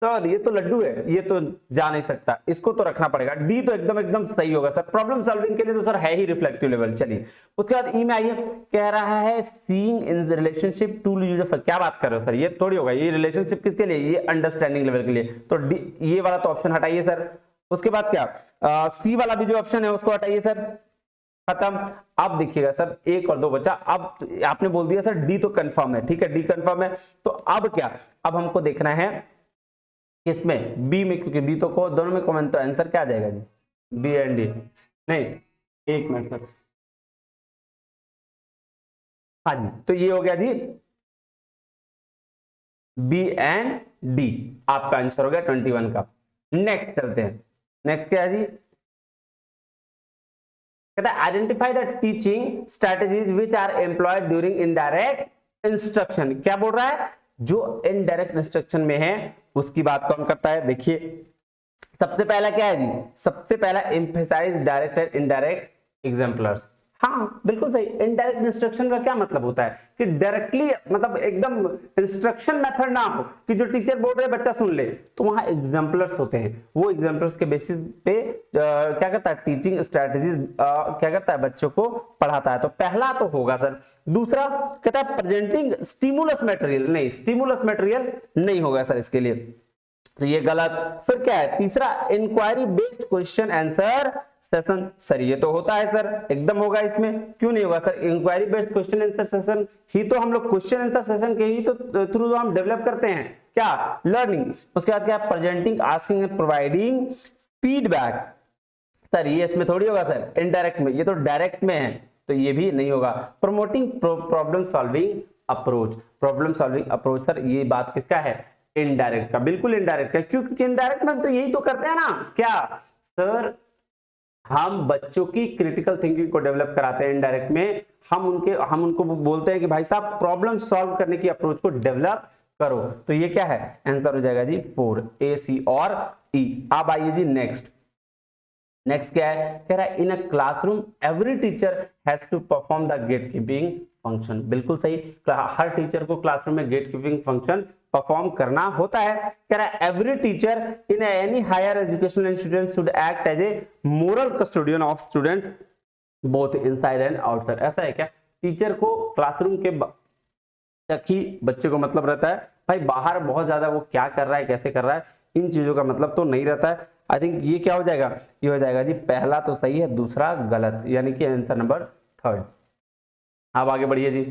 Sir ये तो लड्डू है, ये तो जा नहीं सकता, इसको तो रखना पड़ेगा, डी तो एकदम सही होगा सर, प्रॉब्लम सॉल्विंग के लिए तो सर है ही रिफ्लेक्टिव लेवल। चलिए उसके बाद ई में आइए, कह रहा है seeing in relationship to use of, क्या बात कर रहे हो सर, ये थोड़ी होगा, ये रिलेशनशिप किसके लिए, ये अंडरस्टैंडिंग लेवल के लिए, तो डी ये वाला तो ऑप्शन हटाइए सर। उसके बाद क्या, सी वाला भी जो ऑप्शन है उसको हटाइए सर, खत्म। अब देखिएगा सर एक और दो बचा, अब आपने बोल दिया सर डी तो कंफर्म है, ठीक है डी कंफर्म है, तो अब क्या, अब हमको देखना है किसमें, बी में, क्योंकि बी तो को दोनों में कॉमन, तो आंसर क्या आ जाएगा जी, बी एंड डी। नहीं एक मिनट सर, हाँ जी, तो ये हो गया जी बी एंड डी, आपका आंसर हो गया 21 का। नेक्स्ट चलते हैं, नेक्स्ट क्या है जी, कहता है identify the teaching strategies which are employed during indirect instruction. क्या बोल रहा है, जो इनडायरेक्ट इंस्ट्रक्शन में है उसकी बात कौन करता है, देखिए सबसे पहला क्या है जी, सबसे पहला emphasise direct and indirect exemplars. हाँ बिल्कुल सही, इनडायरेक्ट इंस्ट्रक्शन का क्या मतलब होता है कि डायरेक्टली मतलब एकदम इंस्ट्रक्शन मेथड ना हो कि जो टीचर बोल रहे बच्चा सुन ले, तो वहां एग्जाम्पलर्स होते हैं, वो एग्जाम्पलर्स के बेसिस पे क्या करता है टीचिंग स्ट्रेटजी क्या करता है, बच्चों को पढ़ाता है। तो पहला तो होगा सर। दूसरा कहता है प्रेजेंटिंग स्टिमुलस मटेरियल, नहीं स्टिमुलस मटेरियल नहीं होगा सर इसके लिए, तो ये गलत। फिर क्या है तीसरा, inquiry based question answer session, sir ये तो होता है सर, एकदम होगा, इसमें क्यों नहीं होगा sir, inquiry based question answer session ही तो हम लोग क्वेश्चन आंसर सेशन के ही तो थ्रू हम डेवलप करते हैं क्या, लर्निंग। उसके बाद क्या, presenting asking and providing feedback, sir ये इसमें थोड़ी होगा सर, इनडायरेक्ट में, ये तो डायरेक्ट में है, तो ये भी नहीं होगा। Promoting problem solving approach, problem solving approach, sir ये बात किसका है, इनडायरेक्ट का, बिल्कुल इनडायरेक्ट का, क्योंकि इनडायरेक्ट में तो यही तो करते हैं ना, क्या सर, हम बच्चों की क्रिटिकल थिंकिंग को डेवलप कराते हैं इनडायरेक्ट में, हम उनको बोलते हैं कि भाई साहब प्रॉब्लम सॉल्व करने की अप्रोच को डेवलप करो, तो ये क्या है, आंसर हो जाएगा जी 4 ए सी और ई। अब आइए जी नेक्स्ट, नेक्स्ट क्या है, कह रहा है in a classroom every teacher has to perform the gate keeping function, बिल्कुल सही, हर टीचर को क्लासरूम में गेट कीपिंग फंक्शन परफॉर्म करना होता है। कह रहा है every teacher in any higher educational institution should act as a moral custodian of students both inside and outside. ऐसा है क्या, टीचर को क्लासरूम के तक ही बच्चे को मतलब रहता है, भाई बाहर बहुत ज्यादा वो क्या कर रहा है कैसे कर रहा है इन चीजों का मतलब तो नहीं रहता है। आई थिंक ये क्या हो जाएगा, ये हो जाएगा जी पहला तो सही है, दूसरा गलत, यानी कि आंसर नंबर 3। अब आगे बढ़िए जी,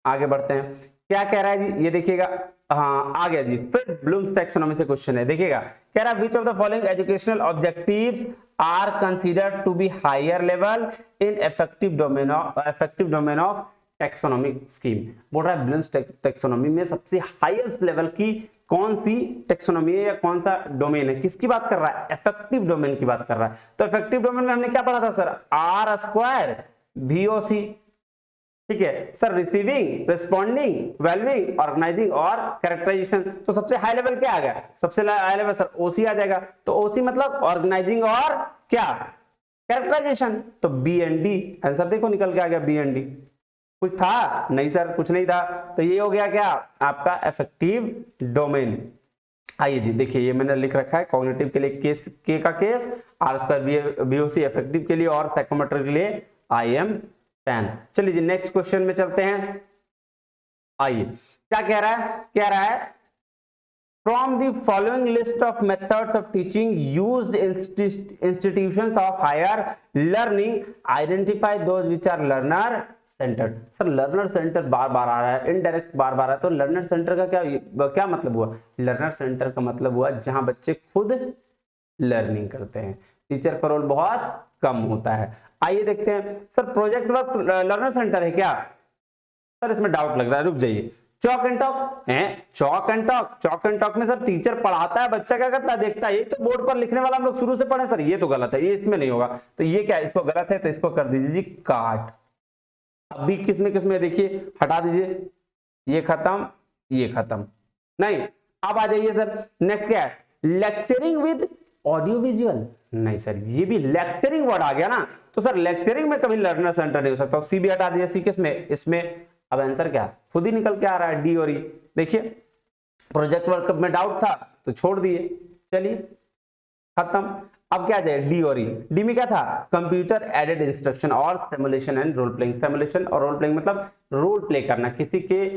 आगे बढ़ते हैं, क्या कह रहा है जी, ये देखिएगा, हाँ आ गया जी, फिर ब्लूम्स टैक्सोनॉमी से क्वेश्चन है, देखिएगा कह रहा है which of the following educational objectives are considered to be higher level in effective domain of taxonomic scheme. बोल रहा है ब्लूम्स टेक्सोनॉमी में सबसे हाईएस्ट लेवल की कौन सी टेक्सोनॉमी है या कौन सा डोमेन है, किसकी बात कर रहा है, इफेक्टिव डोमेन की बात कर रहा है। तो इफेक्टिव डोमेन में हमने क्या पढ़ा था सर, आर स्क्वायर VOC, ठीक है सर, रिसीविंग, रिस्पॉन्डिंग, वेल्विंग, ऑर्गेनाइजिंग और कैरेक्टराइजेशन। तो सबसे हाई लेवल क्या आ गया, सबसे हाई लेवल सर OC आ जाएगा। तो OC मतलब ऑर्गेनाइजिंग और क्या, कैरेक्टराइजेशन। तो BND आंसर देखो निकल के आ गया BND। कुछ था नहीं सर, कुछ नहीं था। तो ये हो गया क्या आपका इफेक्टिव डोमेन। आइए जी देखिए, ये मैंने लिख रखा है कॉग्निटिव के लिए केस के का case, R square VOC effective के लिए और साइकोमेट्रिक के लिए IM PAN। चलिए जी नेक्स्ट क्वेश्चन में चलते हैं। आइए क्या कह रहा है, कह रहा है from the following list of methods of teaching used institutions of higher learning, identify those which are learner centered। Sir learner centre बार बार आ रहा है, इनडायरेक्ट बार बार आ रहा है। तो लर्नर सेंटर का क्या मतलब हुआ, लर्नर सेंटर का मतलब हुआ जहां बच्चे खुद लर्निंग करते हैं, टीचर का रोल बहुत कम होता है। आइए देखते हैं sir, project work learner centre है क्या, सर इसमें डाउट लग रहा है, रुक जाइए। चॉक एंड टॉक है, chalk and talk, chalk and talk में सर टीचर पढ़ाता है, बच्चा क्या करता है, देखता है। ये तो बोर्ड पर लिखने वाला हम लोग शुरू से पढ़े सर, ये तो गलत है, ये इसमें नहीं होगा। तो ये क्या है, इसको गलत है तो इसको कर दीजिए जी काट। अभी किसमें देखिए, हटा दीजिए, ये खत्म, ये खत्म, नहीं। अब आ जाइए सर, नेक्स्ट क्या है, लेक्चरिंग विद ऑडियो विजुअल। नहीं सर, ये भी लेक्चरिंग वर्ड आ गया ना, तो सर लेक्चरिंग में कभी लर्नर सेंटर नहीं हो सकता। सी भी हटा दिया, सी किसमें, इसमें। अब आंसर क्या खुद ही निकल के आ रहा है, डी और ई। देखिए प्रोजेक्ट वर्क में डाउट था तो छोड़ दिए, चलिए खत्म। अब क्या जाए, डी और ई। डी में क्या था, कंप्यूटर एडेड इंस्ट्रक्शन और simulation and role playing. Simulation और रोल प्लेइंग मतलब रोल प्ले करना, किसी के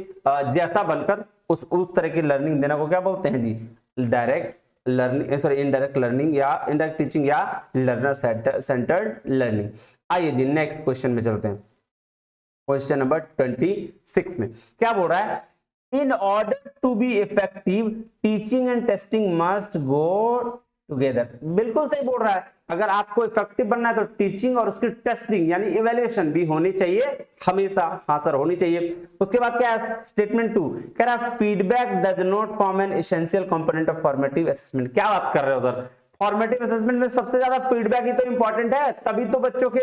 जैसा बनकर उस तरह की लर्निंग देना को क्या बोलते हैं जी, direct learning, sorry indirect learning या इनडायरेक्ट टीचिंग या लर्नर सेंटर्ड लर्निंग। आइए जी नेक्स्ट क्वेश्चन में चलते हैं। क्वेश्चन नंबर 26 में क्या बोल रहा है, in order to be effective teaching and testing must go together. बिल्कुल सही बोल रहा है, अगर आपको इफेक्टिव बनना है तो टीचिंग और उसकी टेस्टिंग यानी इवैल्यूएशन भी होनी चाहिए हमेशा। हाँ सर होनी चाहिए। उसके बाद क्या है, स्टेटमेंट 2 कह रहा है feedback does not form an essential component of formative assessment. क्या बात कर रहे हो सर, फॉर्मेटिव असेसमेंट में सबसे ज्यादा फीडबैक ही तो इंपॉर्टेंट है, तभी तो बच्चों के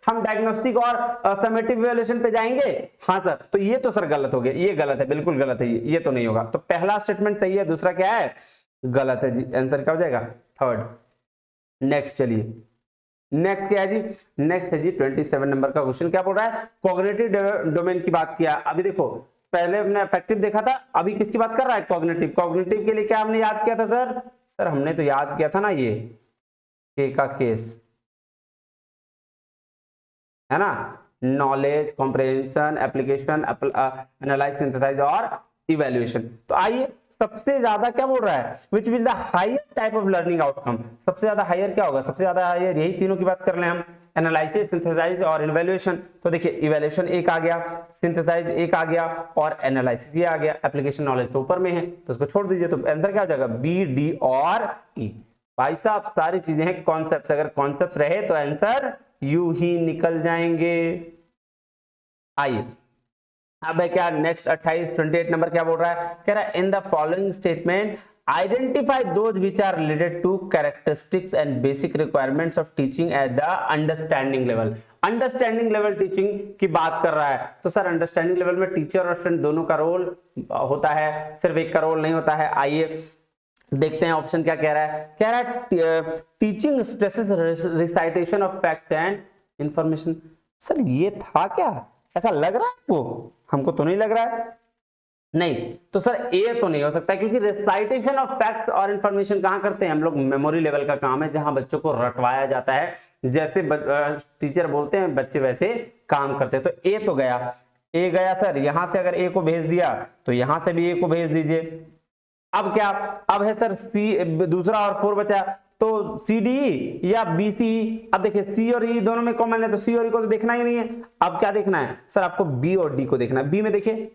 हम डायग्नोस्टिक और समेटिव इवैल्यूएशन पे जाएंगे। हाँ सर, तो ये तो सर गलत हो गया, ये गलत है, बिल्कुल गलत है, ये तो नहीं होगा। तो पहला स्टेटमेंट सही है, दूसरा क्या है, गलत है जी। आंसर क्या हो जाएगा, थर्ड। नेक्स्ट चलिए, नेक्स्ट क्या है जी, नेक्स्ट है जी 27 नंबर का क्वेश्चन। क्या बोल रहा है, कॉग्निटिव डोमेन की बात किया। अभी देखो पहले हमने इफेक्टिव देखा था, अभी किसकी बात कर रहा है, कॉग्निटिव। कॉग्निटिव के लिए क्या हमने याद किया था सर, सर हमने तो याद किया था ना ये के का केस है ना, knowledge, comprehension, application, analyse, synthesise और इवैल्यूएशन। तो आइए सबसे ज्यादा क्या बोल रहा है, which will the higher type of learning outcome. सबसे ज्यादा हायर क्या होगा, सबसे ज्यादा हायर यही तीनों की बात कर ले हम, एनालिसिस, सिंथेसाइज और इवैल्यूएशन। तो देखिए इवैल्यूएशन एक आ गया, सिंथेसाइज एक आ गया और एनालिसिस ये आ गया। एप्लीकेशन नॉलेज तो ऊपर में है तो उसको छोड़ दीजिए। तो आंसर क्या हो जाएगा, बी, डी और ई। भाई साहब सारी चीजें हैं कॉन्सेप्ट, अगर कॉन्सेप्ट रहे तो आंसर यू ही निकल जाएंगे। आइए अब है क्या, नेक्स्ट 28 नंबर क्या बोल रहा है, कह रहा है in the following statement identify those which are related to characteristics and basic requirements of teaching at the understanding level. Understanding level teaching की बात कर रहा है। तो सर अंडरस्टैंडिंग लेवल में टीचर और स्टूडेंट दोनों का रोल होता है, सिर्फ एक का रोल नहीं होता है। आइए देखते हैं ऑप्शन क्या कह रहा है, कह रहा है teaching stresses recitation of facts and information. Sir ये था क्या, ऐसा लग रहा है आपको, हमको तो नहीं लग रहा है। नहीं तो सर ए तो नहीं हो सकता, क्योंकि रिसाइटेशन ऑफ फैक्ट्स और इंफॉर्मेशन कहां करते हैं हम लोग, मेमोरी लेवल का काम है जहां बच्चों को रटवाया जाता है, जैसे टीचर बोलते हैं बच्चे वैसे काम करते हैं। तो ए तो गया, ए गया सर। यहां से अगर ए को भेज दिया तो यहां से भी ए को भेज दीजिए। अब क्या, अब है सर सी, दूसरा और 4 बचा, तो सी डी या बी सी। अब देखिए सी और ई दोनों में कॉमन है तो सी और ई को तो देखना ही नहीं है। अब क्या देखना है सर, आपको बी और डी को देखना है। बी में देखिए,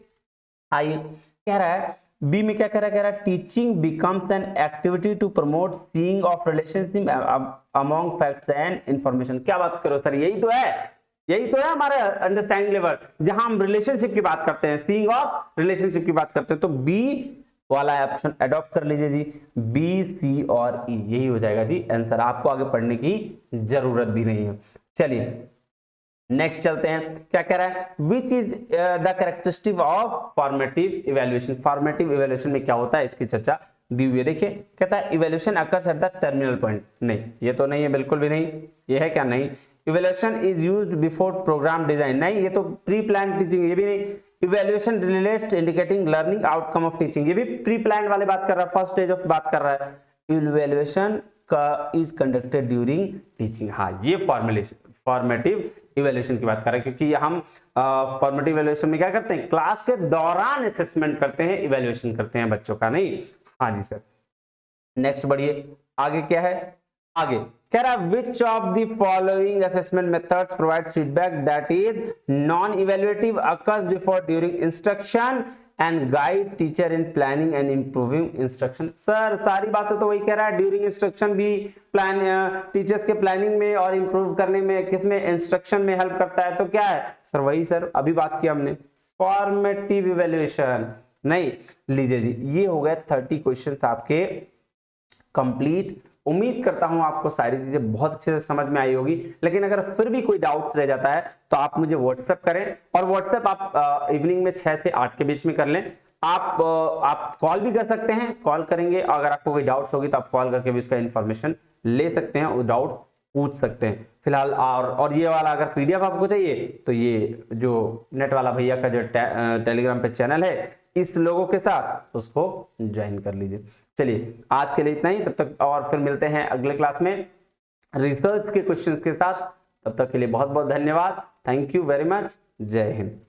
आइए कह रहा है बी में क्या कह रहा है, teaching becomes an activity to promote seeing of relationship among facts and information. क्या बात करो सर, यही तो है, यही तो है हमारा अंडरस्टैंडिंग लेवल, जहां हम रिलेशनशिप की बात करते हैं, सीइंग ऑफ रिलेशनशिप की बात करते हैं। तो बी वाला ऑप्शन अडॉप्ट कर लीजिए जी, बी, सी और ई, यही हो जाएगा जी आंसर। आपको आगे पढ़ने की जरूरत भी नहीं है। चलिए नेक्स्ट चलते हैं, क्या कह रहा है, which is the characteristic of formative evaluation. Formative evaluation में क्या होता है, इसकी चर्चा दी हुई है। देखिए कहता है evaluation occurs at the terminal point, नहीं ये तो नहीं है, बिल्कुल भी नहीं, ये है क्या, नहीं। Evaluation is used before programme design, नहीं ये तो प्री प्लान टीचिंग, ये भी नहीं। Evaluation related indicating learning outcome of teaching, ये भी प्री प्लान वाले बात कर रहा है, फर्स्ट स्टेज ऑफ बात कर रहा है। इवैल्यूएशन का इज कंडक्टेड ड्यूरिंग टीचिंग, हाँ ये फॉर्मेटिव इवैल्यूएशन की बात कर रहे हैं, क्योंकि हम फॉर्मेटिव इवैल्यूएशन में क्या करते हैं, क्लास के दौरान असेसमेंट करते हैं, इवैल्यूएशन करते हैं बच्चों का, नहीं। हाँ जी सर, नेक्स्ट बढ़िए, आगे क्या है, आगे कह रहा है which of the following assessment methods provide feedback that is non evaluative occurs before during instruction and guide teacher in planning and improving instruction. Sir सारी बातें तो वही कह रहा है, ड्यूरिंग इंस्ट्रक्शन भी प्लान टीचर्स के प्लानिंग में और इंप्रूव करने में, किसमें, इंस्ट्रक्शन में हेल्प करता है। तो क्या है सर, वही सर अभी बात की हमने, फॉर्मेटिव इवैल्यूएशन, नहीं। लीजिए जी, ये हो गए 30 क्वेश्चंस आपके कंप्लीट। उम्मीद करता हूं आपको सारी चीजें बहुत अच्छे से समझ में आई होगी, लेकिन अगर फिर भी कोई डाउट्स रह जाता है तो आप मुझे व्हाट्सएप करें, और व्हाट्सएप आप इवनिंग में 6 से 8 के बीच में कर लें। आप कॉल भी कर सकते हैं, कॉल करेंगे, अगर आपको कोई डाउट्स होगी तो आप कॉल करके भी उसका इन्फॉर्मेशन ले सकते हैं, वो डाउट पूछ सकते हैं फिलहाल। और ये वाला अगर पीडीएफ आपको चाहिए तो ये जो नेट वाला भैया का जो टेलीग्राम पे चैनल है इस लोगों के साथ, उसको ज्वाइन कर लीजिए। चलिए आज के लिए इतना ही, तब तक और फिर मिलते हैं अगले क्लास में रिसर्च के क्वेश्चंस के साथ। तब तक के लिए बहुत बहुत धन्यवाद, थैंक यू वेरी मच, जय हिंद।